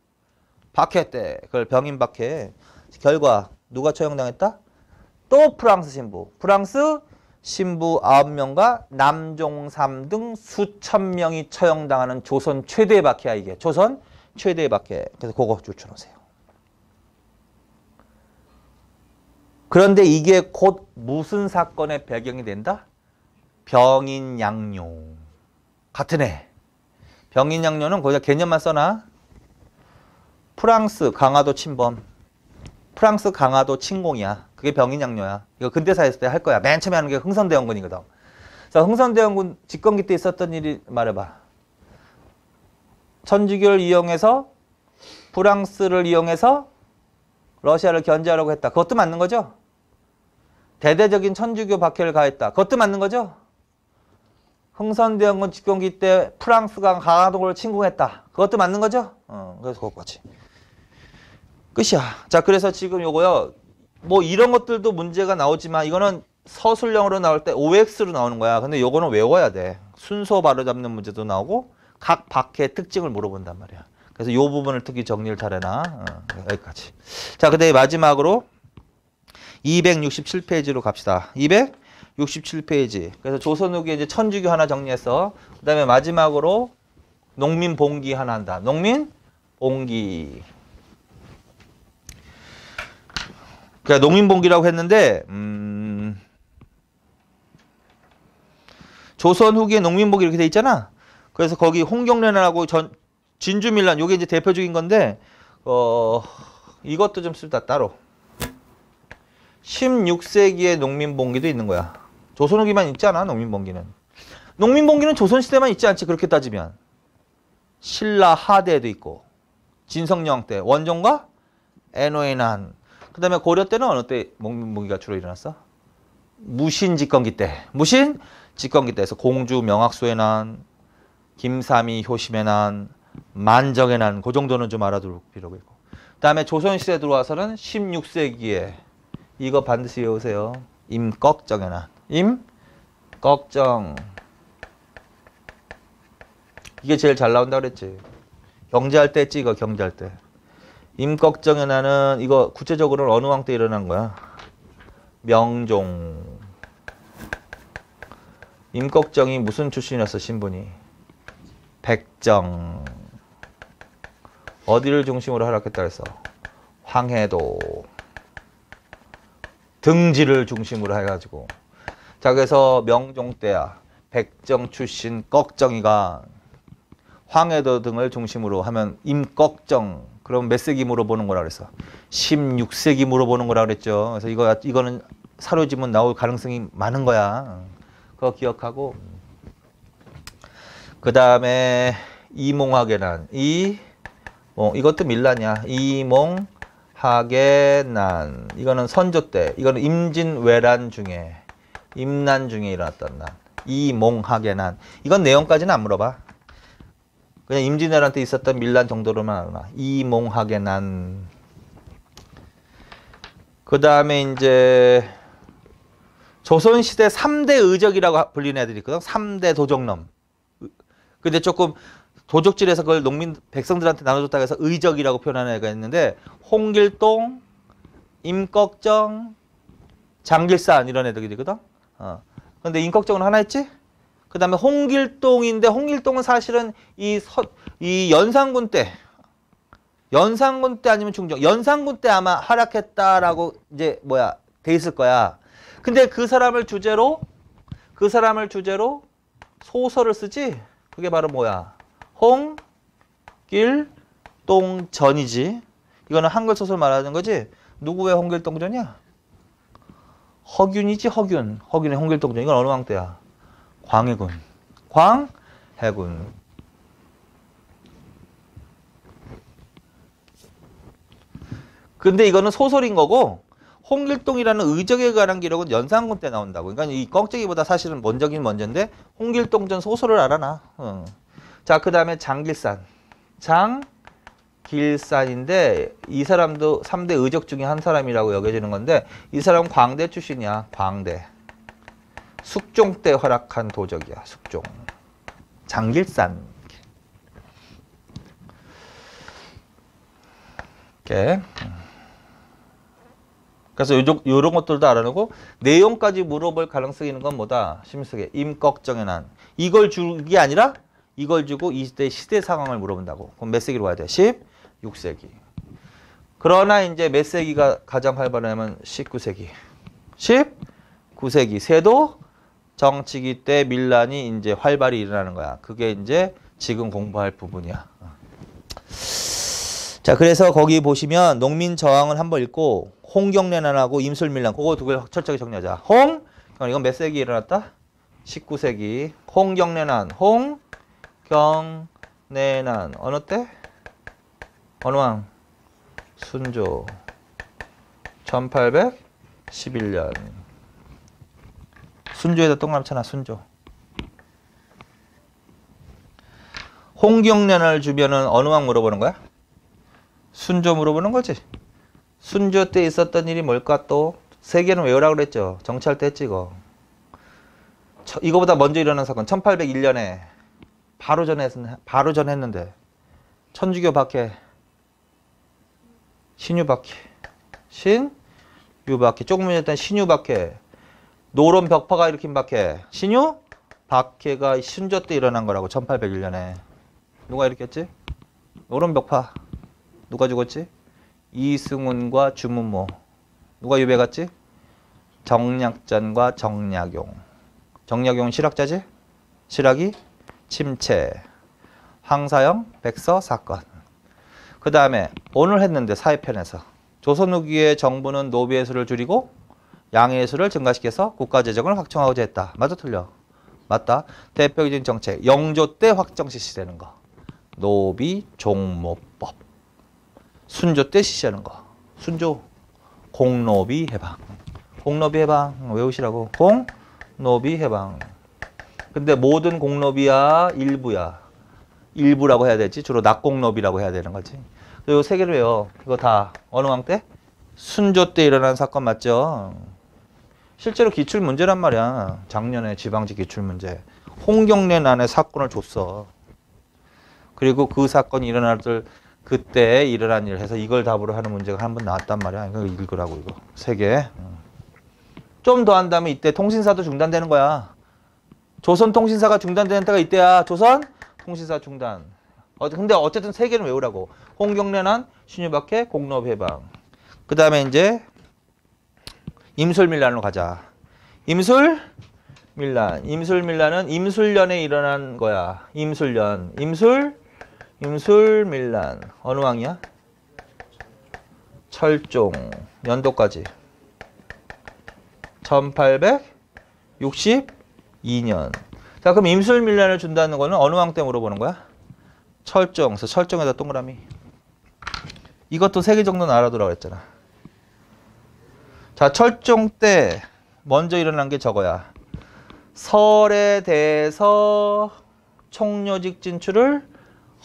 박해했대. 그걸 병인박해. 결과 누가 처형당했다? 또 프랑스 신부. 프랑스 신부 9명과 남종삼 등 수천 명이 처형당하는 조선 최대의 박해야 이게. 조선 최대의 박해. 그래서 그거 추천하세요. 그런데 이게 곧 무슨 사건의 배경이 된다? 병인양요. 같은 해. 병인양요는 거기다 개념만 써놔. 프랑스 강화도 침범. 프랑스 강화도 침공이야. 그게 병인양요야. 이거 근대사에 있을 때 할 거야. 맨 처음에 하는 게 흥선대원군이거든. 자, 흥선대원군 집권기 때 있었던 일이 말해봐. 천주교를 이용해서 프랑스를 이용해서 러시아를 견제하려고 했다. 그것도 맞는 거죠? 대대적인 천주교 박해를 가했다. 그것도 맞는 거죠? 흥선대원군 집권기 때 프랑스가 강화도를 침공했다. 그것도 맞는 거죠? 그래서 그것까지. 끝이야. 자, 그래서 지금 요거요. 뭐 이런 것들도 문제가 나오지만 이거는 서술형으로 나올 때 OX로 나오는 거야. 근데 요거는 외워야 돼. 순서 바로잡는 문제도 나오고 각 박해의 특징을 물어본단 말이야. 그래서 요 부분을 특히 정리를 잘 해놔. 여기까지. 자, 그다음에 마지막으로 267페이지로 갑시다. 267페이지. 그래서 조선 후기에 이제 천주교 하나 정리했어. 그 다음에 마지막으로 농민봉기 하나 한다. 농민봉기. 그러니까 농민봉기라고 했는데 조선 후기에 농민봉기 이렇게 돼 있잖아. 그래서 거기 홍경련하고 진주밀란 요게 이제 대표적인 건데 이것도 좀 쓰다 따로. 16세기의 농민봉기도 있는 거야. 조선 후기만 있지 않아, 농민봉기는. 농민봉기는 조선시대만 있지 않지, 그렇게 따지면. 신라 하대에도 있고, 진성령 때, 원종과 애노의 난. 그 다음에 고려 때는 어느 때 농민봉기가 주로 일어났어? 무신 집권기 때. 무신 집권기 때에서 공주 명학수의 난, 김삼이 효심의 난, 만정의 난, 그 정도는 좀 알아둘 필요가 있고. 그 다음에 조선시대에 들어와서는 16세기에 이거 반드시 외우세요. 임꺽정의 난. 임꺽정. 이게 제일 잘 나온다 그랬지. 경제할 때 했지, 이거 경제할 때. 임꺽정의 난은 이거 구체적으로는 어느 왕 때 일어난 거야? 명종. 임꺽정이 무슨 출신이었어, 신분이? 백정. 어디를 중심으로 활약했다 그랬어? 황해도. 등지를 중심으로 해가지고. 자, 그래서 명종 때야. 백정 출신 꺽정이가 황해도 등을 중심으로 하면 임꺽정. 그럼 몇 세기 물어보는 거라 그랬어? 16세기 물어보는 거라 그랬죠. 그래서 이거는 사료지문 나올 가능성이 많은 거야. 그거 기억하고. 그 다음에 이몽하계난. 이것도 밀란이야. 이몽하계난. 이거는 선조 때. 이거는 임진왜란 중에. 임난 중에 일어났던 난. 이몽하계난. 이건 내용까지는 안 물어봐. 그냥 임진왜란 때 있었던 밀란 정도로만 알아. 이몽하계난. 그 다음에 이제 조선시대 3대 의적이라고 불리는 애들이 있거든. 3대 도적놈. 근데 조금 도적질해서 그걸 백성들한테 나눠줬다고 해서 의적이라고 표현하는 애가 있는데 홍길동, 임꺽정, 장길산 이런 애들이거든. 근데 임꺽정은 하나 있지? 그 다음에 홍길동인데 홍길동은 사실은 이 연산군 때 아니면 중종, 연산군 때 아마 활약했다라고 이제 돼 있을 거야. 근데 그 사람을 주제로 소설을 쓰지? 그게 바로 뭐야? 홍길동전이지. 이거는 한글 소설 말하는 거지? 누구의 홍길동전이야? 허균이지, 허균. 허균의 홍길동전. 이건 어느 왕 때야? 광해군. 광해군. 근데 이거는 소설인 거고 홍길동이라는 의적에 관한 기록은 연산군 때 나온다고. 그러니까 이 꺽정이보다 사실은 먼저긴 먼저인데 홍길동전 소설을 알아놔. 자, 그 다음에 장길산. 장길산인데 이 사람도 3대 의적 중에 한 사람이라고 여겨지는 건데 이 사람은 광대 출신이야. 광대. 숙종 때 활약한 도적이야. 숙종. 장길산. 이렇게. 그래서 요런 것들도 알아내고 내용까지 물어볼 가능성이 있는 건 뭐다? 심수계. 임꺽정의 난. 이걸 주는 게 아니라 이걸 주고 이때 시대 상황을 물어본다고. 그럼 몇 세기로 가야 돼? 16세기. 그러나 이제 몇 세기가 가장 활발하면 19세기. 19세기. 세도 정치기 때 밀란이 이제 활발히 일어나는 거야. 그게 이제 지금 공부할 부분이야. 자, 그래서 거기 보시면 농민 저항을 한번 읽고 홍경래난하고 임술밀란 그거 두 개 철저하게 정리하자. 이건 몇 세기에 일어났다? 19세기. 홍경래난. 홍경래난. 어느 때? 어느 왕? 순조. 1811년. 순조에다 동그랗잖아. 순조. 홍경련을 주면은 어느 왕 물어보는 거야? 순조 물어보는 거지. 순조 때 있었던 일이 뭘까 또? 세계는 외우라고 그랬죠. 정치할 때 했지 이거. 이거보다 먼저 일어난 사건 1801년에 바로 전 했는데 천주교 박해 신유박해 조금 전에 했던 신유박해 노론 벽파가 일으킨 박해 신유박해가 순조 때 일어난 거라고. 1801년에 누가 일으켰지? 노론 벽파. 누가 죽었지? 이승훈과 주문모. 누가 유배 갔지? 정략전과 정약용. 정약용은 실학자지? 실학이 침체. 황사영 백서 사건. 그 다음에 오늘 했는데 사회편에서 조선 후기의 정부는 노비의 수를 줄이고 양의 수를 증가시켜서 국가재정을 확충하고자 했다. 맞아 틀려? 맞다. 대표적인 정책 영조 때 확정 실시되는 거. 노비 종모법. 순조 때 실시하는 거. 순조 공노비 해방. 공노비 해방 외우시라고. 공노비 해방. 근데 모든 공노비야 일부야. 일부라고 해야 되지. 주로 낙공노비라고 해야 되는 거지. 요 세 개를 외워. 이거 다 어느 왕 때? 순조 때 일어난 사건 맞죠? 실제로 기출문제란 말이야. 작년에 지방직 기출문제. 홍경련안에 사건을 줬어. 그리고 그 사건이 일어날 그때 일어난 일 해서 이걸 답으로 하는 문제가 한 번 나왔단 말이야. 이거 읽으라고 이거. 세 개. 좀 더 한다면 이때 통신사도 중단되는 거야. 조선통신사가 중단되는 때가 이때야. 조선통신사 중단. 근데 어쨌든 세 개는 외우라고. 홍경래난, 신유박해, 공로해방. 그 다음에 이제 임술밀란으로 가자. 임술밀란은 임술년에 일어난 거야. 임술년. 임술밀란. 어느 왕이야? 철종. 연도까지. 1862년. 자, 그럼 임술밀란을 준다는 거는 어느 왕 때 물어보는 거야? 철종. 그래서 철종에다 동그라미. 이것도 3개 정도는 알아두라고 했잖아. 자, 철종 때 먼저 일어난 게 저거야. 설에 대해서 총료직 진출을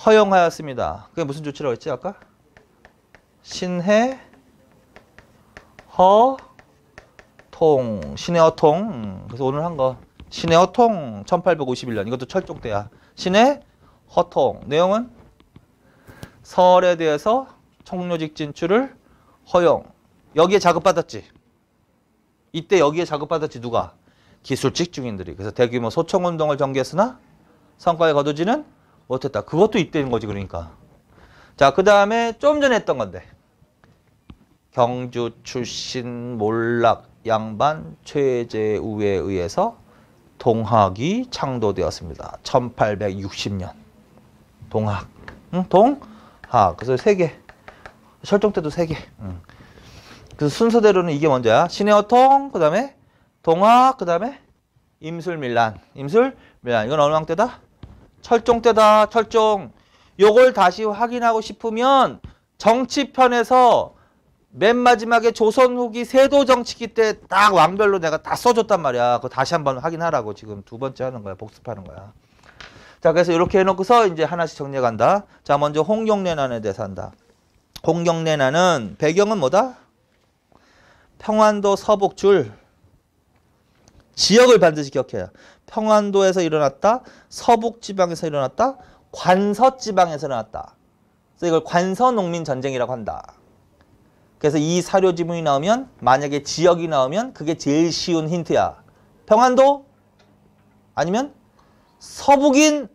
허용하였습니다. 그게 무슨 조치라고 했지 아까? 신해 허통. 신해 허통. 그래서 오늘 한 거. 신해 허통 1851년. 이것도 철종 때야. 신해 허통. 내용은 설에 대해서 총료직 진출을 허용. 여기에 자급받았지. 이때 여기에 자급받았지 누가? 기술직 중인들이. 그래서 대규모 소총운동을 전개했으나 성과에 거두지는 못했다. 그것도 이때인 거지 그러니까. 자, 그 다음에 좀 전에 했던 건데. 경주 출신 몰락 양반 최재우에 의해서 동학이 창도되었습니다. 1860년. 동학. 응? 동학. 그래서 3개. 철종 때도 3개. 응. 그래서 순서대로는 이게 먼저야. 신해어통, 그 다음에 동학, 그 다음에 임술밀란. 임술밀란. 이건 어느 왕 때다? 철종 때다. 철종. 요걸 다시 확인하고 싶으면 정치편에서 맨 마지막에 조선 후기 세도 정치기 때 딱 왕별로 내가 다 써줬단 말이야. 그거 다시 한번 확인하라고 지금 2번째 하는 거야. 복습하는 거야. 자, 그래서 이렇게 해놓고서 이제 하나씩 정리해 간다. 자, 먼저 홍경래난에 대해서 한다. 홍경래난은 배경은 뭐다? 평안도 서북줄. 지역을 반드시 기억해야. 평안도에서 일어났다. 서북지방에서 일어났다. 관서지방에서 일어났다. 그래서 이걸 관서농민전쟁이라고 한다. 그래서 이 사료 지문이 나오면 만약에 지역이 나오면 그게 제일 쉬운 힌트야. 평안도? 아니면 서북인?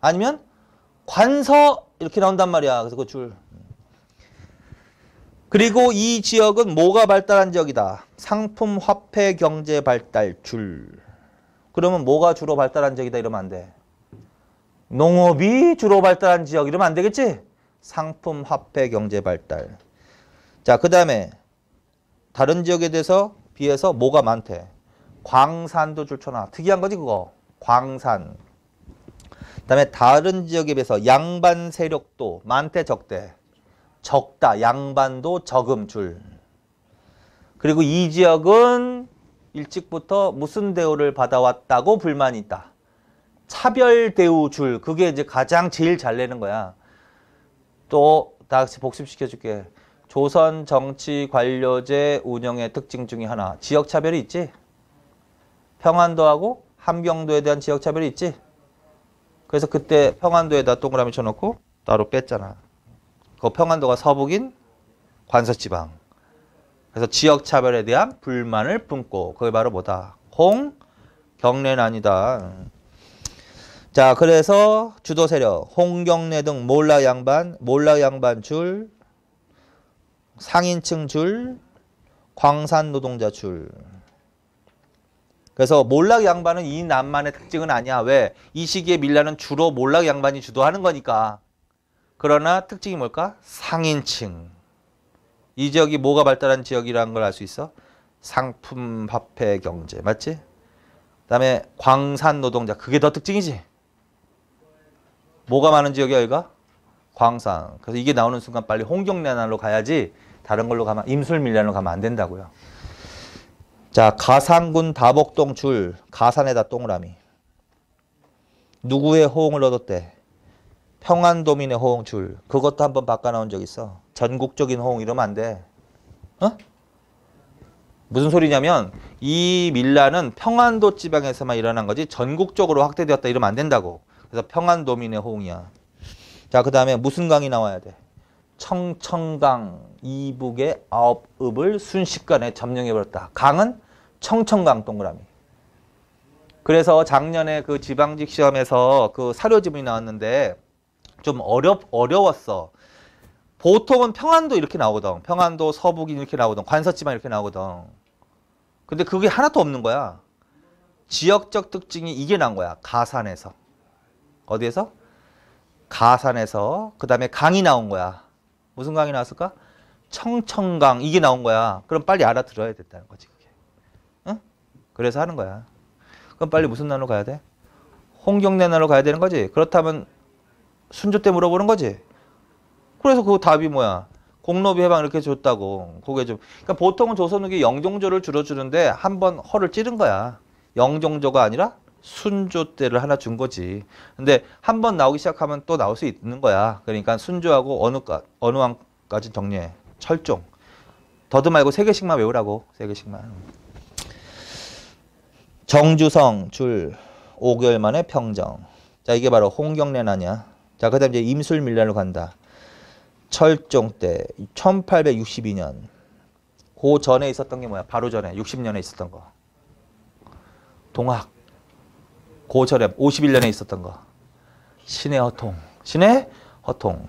아니면 관서? 이렇게 나온단 말이야. 그래서 그 줄. 그리고 이 지역은 뭐가 발달한 지역이다? 상품, 화폐, 경제 발달 줄. 그러면 뭐가 주로 발달한 지역이다 이러면 안 돼. 농업이 주로 발달한 지역 이러면 안 되겠지? 상품, 화폐, 경제 발달. 자, 그 다음에 다른 지역에 대해서 비해서 뭐가 많대? 광산도 줄쳐놔. 특이한 거지 그거. 광산. 그 다음에 다른 지역에 비해서 양반 세력도 많대 적대? 적다. 양반도 적음 줄. 그리고 이 지역은 일찍부터 무슨 대우를 받아왔다고 불만이 있다. 차별 대우 줄. 그게 이제 가장 제일 잘 내는 거야. 또 다시 복습시켜줄게. 조선 정치 관료제 운영의 특징 중에 하나. 지역 차별이 있지. 평안도하고 함경도에 대한 지역 차별이 있지. 그래서 그때 평안도에다 동그라미 쳐놓고 따로 뺐잖아. 그 평안도가 서북인 관서지방. 그래서 지역 차별에 대한 불만을 품고 그게 바로 뭐다? 홍경래난이다. 자, 그래서 주도 세력 홍경래 등 몰락 양반 줄, 상인층 줄, 광산 노동자 줄. 그래서 몰락 양반은 이 난만의 특징은 아니야. 왜? 이 시기에 밀란은 주로 몰락 양반이 주도하는 거니까. 그러나 특징이 뭘까? 상인층. 이 지역이 뭐가 발달한 지역이라는 걸 알 수 있어? 상품, 화폐, 경제. 맞지? 그 다음에 광산 노동자. 그게 더 특징이지. 뭐가 많은 지역이야 여기가? 광산. 그래서 이게 나오는 순간 빨리 홍경래난으로 가야지 다른 걸로 가면 임술밀란으로 가면 안 된다고요. 자, 가산군 다복동 줄. 가산에다 동그라미. 누구의 호응을 얻었대? 평안도민의 호응 줄. 그것도 한번 바꿔 나온 적 있어. 전국적인 호응 이러면 안 돼. 무슨 소리냐면 이 밀란은 평안도 지방에서만 일어난 거지 전국적으로 확대되었다 이러면 안 된다고. 그래서 평안도민의 호응이야. 자, 그 다음에 무슨 강이 나와야 돼? 청천강 이북의 9읍을 순식간에 점령해버렸다. 강은 청천강 동그라미. 그래서 작년에 그 지방직 시험에서 그 사료지문이 나왔는데 좀 어려웠어. 보통은 평안도 이렇게 나오거든. 평안도, 서북인 이렇게 나오거든. 관서지방 이렇게 나오거든. 근데 그게 하나도 없는 거야. 지역적 특징이 이게 나온 거야. 가산에서. 어디에서? 가산에서. 그 다음에 강이 나온 거야. 무슨 강이 나왔을까? 청천강. 이게 나온 거야. 그럼 빨리 알아들어야 된다는 거지. 그게. 응? 그래서 하는 거야. 그럼 빨리 무슨 난로 가야 돼? 홍경래 난로 가야 되는 거지. 그렇다면 순조 때 물어보는 거지. 그래서 그 답이 뭐야? 공로비 해방 이렇게 줬다고. 그게 좀. 그러니까 보통은 조선후기 영종조를 주로 주는데 한 번 허를 찌른 거야. 영종조가 아니라 순조 때를 하나 준 거지. 근데 한 번 나오기 시작하면 또 나올 수 있는 거야. 그러니까 순조하고 어느 왕까지 정리해. 철종. 더도 말고 3개씩만 외우라고. 3개씩만. 정주성 줄 5개월 만에 평정. 자, 이게 바로 홍경래난이야. 자, 그 다음 이제 임술밀란으로 간다. 철종 때 1862년. 그 전에 있었던 게 뭐야? 바로 전에 60년에 있었던 거. 동학. 그 전에 51년에 있었던 거. 신의 허통. 신의 허통.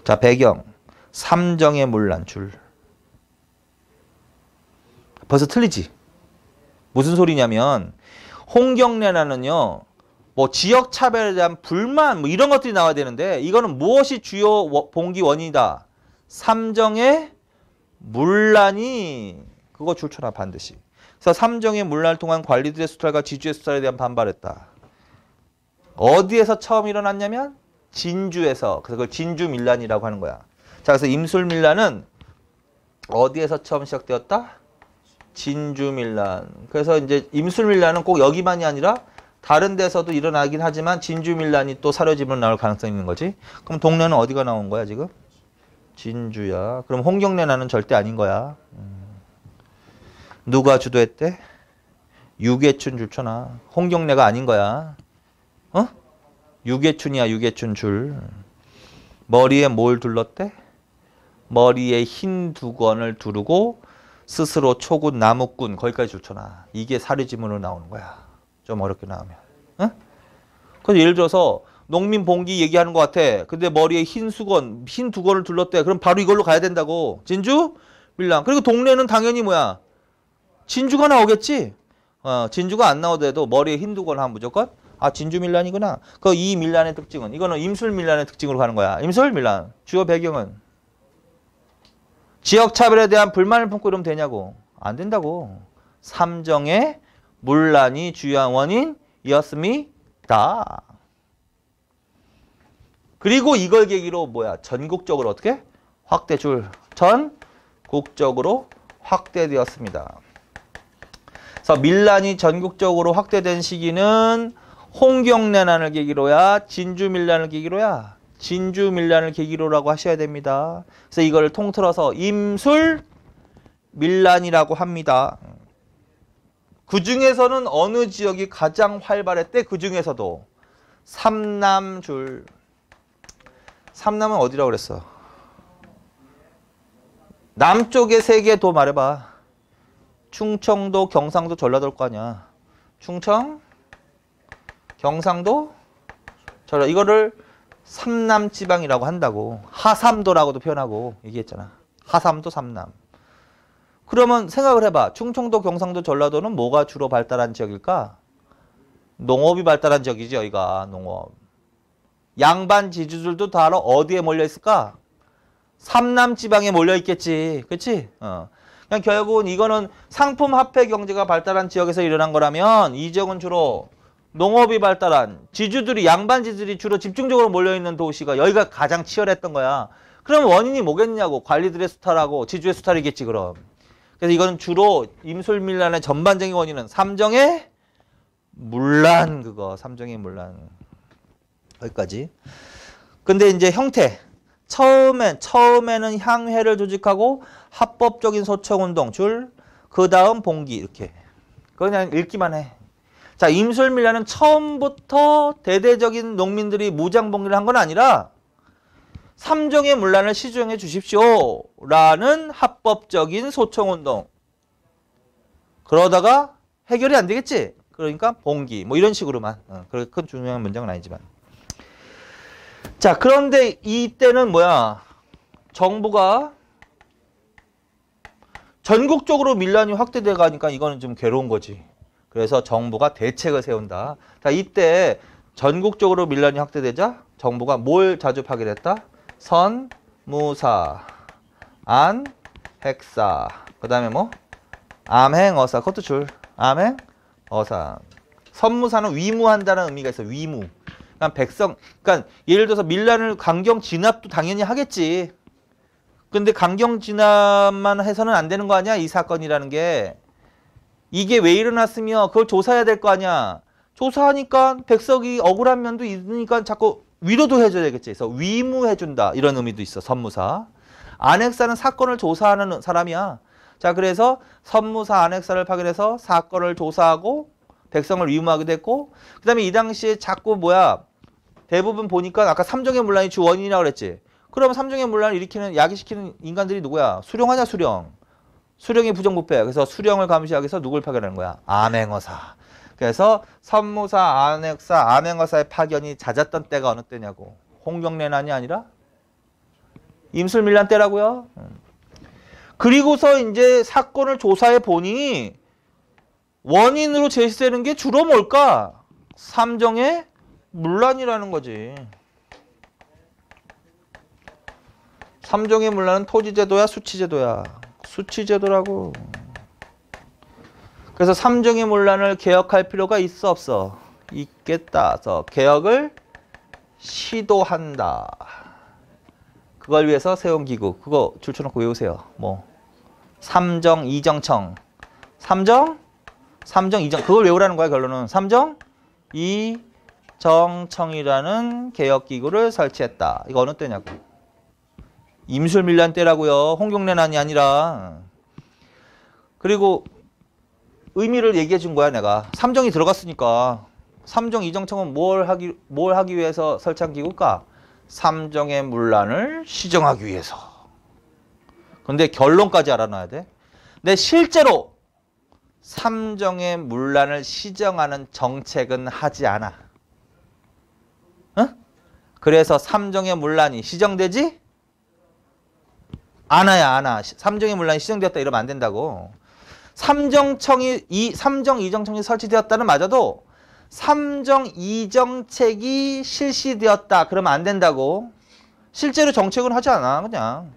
자, 배경. 삼정의 문란 줄. 벌써 틀리지? 무슨 소리냐면 홍경래난은요. 뭐 지역 차별에 대한 불만 뭐 이런 것들이 나와야 되는데 이거는 무엇이 주요 봉기 원인이다. 삼정의 문란이 그거 줄쳐놔 반드시. 그래서 삼정의 문란을 통한 관리들의 수탈과 지주의 수탈에 대한 반발했다. 어디에서 처음 일어났냐면 진주에서. 그래서 그걸 진주밀란이라고 하는 거야. 자, 그래서 임술밀란은 어디에서 처음 시작되었다? 진주밀란. 그래서 이제 임술밀란은 꼭 여기만이 아니라 다른 데서도 일어나긴 하지만 진주밀란이 또 사료지문으로 나올 가능성이 있는 거지. 그럼 동래는 어디가 나온 거야 지금? 진주야. 그럼 홍경래난은 절대 아닌 거야. 누가 주도했대? 유계춘 줄쳐나. 홍경래가 아닌 거야. 어? 유계춘이야. 유계춘 줄. 머리에 뭘 둘렀대? 머리에 흰 두건을 두르고 스스로 초군 나무꾼 거기까지 줄쳐나. 이게 사료지문으로 나오는 거야. 좀 어렵게 나오면. 응? 그래서 예를 들어서 농민 봉기 얘기하는 것 같아. 근데 머리에 흰 두건을 둘렀대. 그럼 바로 이걸로 가야 된다고. 진주? 밀란. 그리고 동래는 당연히 뭐야? 진주가 나오겠지? 진주가 안 나오더라도 머리에 흰 두건 하면 무조건 아, 진주 밀란이구나. 그 이 밀란의 특징은 이거는 임술 밀란의 특징으로 가는 거야. 임술 밀란. 주요 배경은 지역 차별에 대한 불만을 품고 이러면 되냐고. 안 된다고. 삼정의 문란이 주요한 원인이었습니다. 그리고 이걸 계기로 뭐야? 전국적으로 어떻게? 확대줄. 전국적으로 확대되었습니다. 그래서 밀란이 전국적으로 확대된 시기는 홍경래난을 계기로야? 진주밀란을 계기로야? 진주밀란을 계기로라고 하셔야 됩니다. 그래서 이걸 통틀어서 임술밀란이라고 합니다. 그 중에서는 어느 지역이 가장 활발했대? 그 중에서도 삼남줄. 삼남은 어디라고 그랬어? 남쪽의 3개 도 말해봐. 충청도, 경상도, 전라도일 거 아니야. 충청, 경상도, 전라도. 이거를 삼남지방이라고 한다고. 하삼도라고도 표현하고 얘기했잖아. 하삼도, 삼남. 그러면 생각을 해봐. 충청도, 경상도, 전라도는 뭐가 주로 발달한 지역일까? 농업이 발달한 지역이지, 여기가. 농업. 양반 지주들도 다 어디에 몰려 있을까? 삼남 지방에 몰려 있겠지. 그치? 그냥 결국은 이거는 상품 화폐 경제가 발달한 지역에서 일어난 거라면 이 지역은 주로 농업이 발달한 지주들이, 양반 지주들이 주로 집중적으로 몰려 있는 도시가 여기가 가장 치열했던 거야. 그럼 원인이 뭐겠냐고. 관리들의 수탈하고 지주의 수탈이겠지, 그럼. 그래서 이거는 주로 임술밀란의 전반적인 원인은 삼정의 문란, 그거. 삼정의 문란. 여기까지. 근데 이제 형태. 처음에는 향회를 조직하고 합법적인 소청운동 줄, 그 다음 봉기 이렇게. 그냥 읽기만 해. 자, 임술밀란은 처음부터 대대적인 농민들이 무장봉기를 한 건 아니라 삼정의 문란을 시정해 주십시오 라는 합법적인 소청운동. 그러다가 해결이 안 되겠지? 그러니까 봉기. 뭐 이런 식으로만. 그렇게 큰 중요한 문장은 아니지만. 자, 그런데 이때는 뭐야? 정부가 전국적으로 밀란이 확대돼 가니까 이거는 좀 괴로운 거지. 그래서 정부가 대책을 세운다. 자, 이때 전국적으로 밀란이 확대되자 정부가 뭘 자주 파견했다? 선, 무사, 안, 핵사. 그 다음에 뭐? 암행어사. 그것도 줄. 암행어사. 선무사는 위무한다는 의미가 있어. 위무. 그러니까 백성, 그러니까 예를 들어서 밀란을 강경 진압도 당연히 하겠지. 근데 강경 진압만 해서는 안 되는 거 아니야? 이 사건이라는 게. 이게 왜 일어났으며 그걸 조사해야 될 거 아니야. 조사하니까 백석이 억울한 면도 있으니까 자꾸 위로도 해줘야 되겠지. 그래서 위무해준다. 이런 의미도 있어. 선무사. 안핵사는 사건을 조사하는 사람이야. 자, 그래서 선무사 안핵사를 파견해서 사건을 조사하고 백성을 위무하게 됐고, 그 다음에 이 당시에 자꾸 뭐야, 대부분 보니까 아까 삼정의 문란이 주 원인이라고 그랬지. 그러면 삼정의 문란을 일으키는, 야기시키는 인간들이 누구야? 수령하냐, 수령. 수령이 부정부패야. 그래서 수령을 감시하기 위해서 누굴 파견하는 거야? 암행어사. 그래서 선무사, 안핵사, 암행어사의 파견이 잦았던 때가 어느 때냐고. 홍경래난이 아니라 임술밀란 때라고요. 그리고서 이제 사건을 조사해 보니 원인으로 제시되는 게 주로 뭘까? 삼정의 문란이라는 거지. 삼정의 문란은 토지제도야, 수치제도야? 수치제도라고. 그래서 삼정의 문란을 개혁할 필요가 있어, 없어? 있겠다. 그래서 개혁을 시도한다. 그걸 위해서 세운 기구. 그거 줄쳐놓고 외우세요. 뭐 삼정, 이정청. 삼정, 이정. 그걸 외우라는 거야, 결론은. 삼정, 이정청이라는 개혁기구를 설치했다. 이거 어느 때냐고. 임술밀란 때라고요. 홍경래난이 아니라. 그리고 의미를 얘기해 준 거야, 내가. 삼정이 들어갔으니까. 삼정, 이정청은 뭘 하기 위해서 설치한 기구일까? 삼정의 문란을 시정하기 위해서. 근데 결론까지 알아놔야 돼. 근데 실제로 삼정의 문란을 시정하는 정책은 하지 않아. 응? 그래서 삼정의 문란이 시정되지? 않아. 삼정의 문란이 시정되었다 이러면 안 된다고. 삼정, 이정청이 설치되었다는 맞아도 삼정, 이정책이 실시되었다 그러면 안 된다고. 실제로 정책은 하지 않아, 그냥.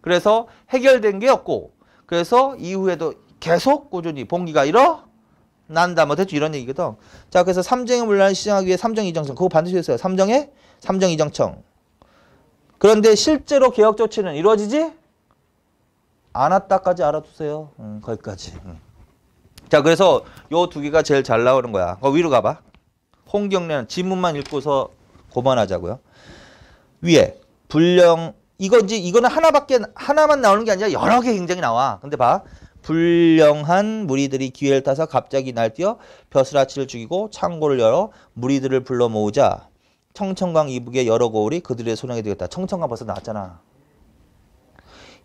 그래서 해결된 게 없고, 그래서 이후에도 계속 꾸준히 봉기가 일어난다. 뭐 대충 이런 얘기거든. 자, 그래서 삼정의 문란을 시정하기 위해 삼정, 이정청. 그거 반드시 했어요. 삼정, 이정청. 그런데 실제로 개혁 조치는 이루어지지 않았다까지 알아두세요. 거기까지. 자, 그래서 요 두 개가 제일 잘 나오는 거야. 위로 가봐. 홍경래는 지문만 읽고서 고만하자고요. 위에 불령, 이거는 하나만 나오는 게 아니라 여러 개 굉장히 나와. 근데 봐. 불령한 무리들이 기회를 타서 갑자기 날뛰어 벼슬아치를 죽이고 창고를 열어 무리들을 불러 모으자 청천강 이북의 여러 고을이 그들의 소령이 되겠다. 청천강 벌써 나왔잖아.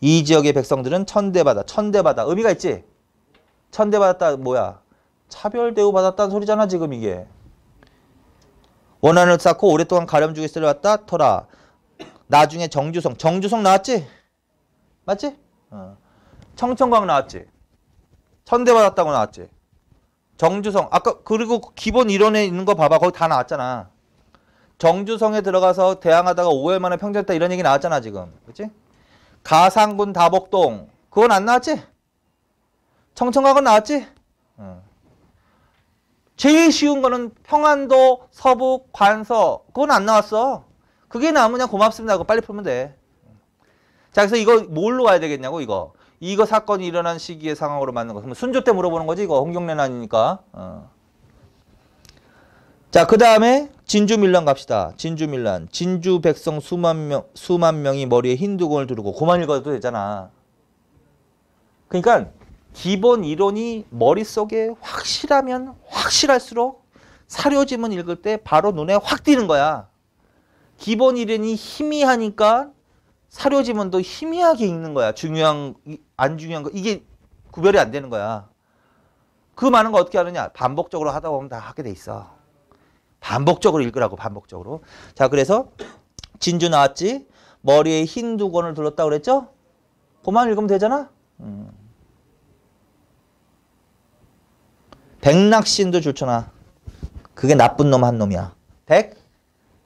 이 지역의 백성들은 천대받아. 의미가 있지? 천대받았다 뭐야? 차별 대우받았다는 소리잖아 지금 이게. 원한을 쌓고 오랫동안 가렴주기 세려왔다 터라. 나중에 정주성 나왔지? 맞지? 청천강 나왔지? 천대받았다고 나왔지? 정주성 아까 그리고 기본 이론에 있는 거 봐봐. 거기 다 나왔잖아. 정주성에 들어가서 대항하다가 5일 만에 평정했다 이런 얘기 나왔잖아 지금. 그치? 가상군 다복동 그건 안 나왔지? 청천강은 나왔지? 제일 쉬운 거는 평안도, 서북, 관서 그건 안 나왔어. 그게 나오면 고맙습니다 하고 빨리 풀면 돼. 자, 그래서 이거 뭘로 가야 되겠냐고 이거 사건이 일어난 시기의 상황으로 맞는 거. 그럼 순조 때 물어보는 거지 이거. 홍경래난이니까. 자, 그 다음에 진주밀란 갑시다. 진주밀란. 진주 백성 수만 명이 머리에 흰 두건을 두르고 그만 읽어도 되잖아. 그러니까 기본 이론이 머릿속에 확실하면 확실할수록 사료지문 읽을 때 바로 눈에 확 띄는 거야. 기본 이론이 희미하니까 사료지문도 희미하게 읽는 거야. 중요한, 안 중요한 거. 이게 구별이 안 되는 거야. 그 많은 거 어떻게 하느냐? 반복적으로 하다 보면 다 하게 돼 있어. 반복적으로 읽으라고, 반복적으로. 자, 그래서 진주 나왔지? 머리에 흰 두건을 둘렀다고 그랬죠? 그만 읽으면 되잖아? 백낙신도 좋잖아. 그게 나쁜 놈 한 놈이야.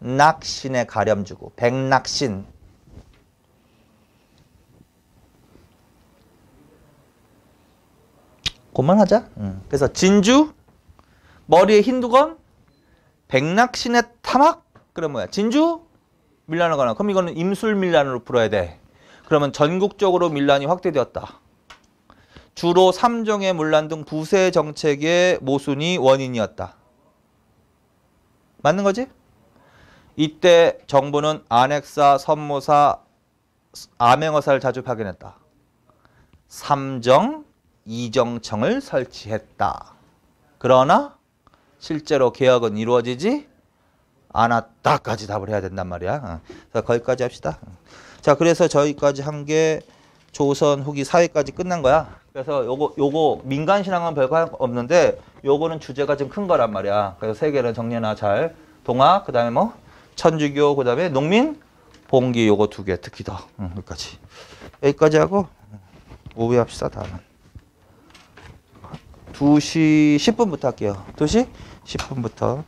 백낙신에 가렴 주고. 백낙신. 그만하자. 그래서 진주, 머리에 흰 두건, 백낙신의 타막? 그럼 뭐야? 진주, 밀란을 가나. 그럼 이거는 임술 밀란으로 풀어야 돼. 그러면 전국적으로 밀란이 확대되었다. 주로 삼정의 문란 등 부세 정책의 모순이 원인이었다. 맞는 거지? 이때 정부는 안핵사, 선모사, 암행어사를 자주 파견했다. 삼정, 이정청을 설치했다. 그러나 실제로 개혁은 이루어지지 않았다까지 답을 해야 된단 말이야. 자, 거기까지 합시다. 자, 그래서 저기까지 한 게 조선 후기 사회까지 끝난 거야. 그래서 요거 민간신앙은 별거 없는데 요거는 주제가 좀 큰 거란 말이야. 그래서 세 개는 정리나 잘. 동학, 그 다음에 뭐 천주교, 그 다음에 농민, 봉기 요거 두 개 특히 더. 여기까지 하고 오후에 합시다. 다음은 2시 10분부터 할게요. 2시 10분부터.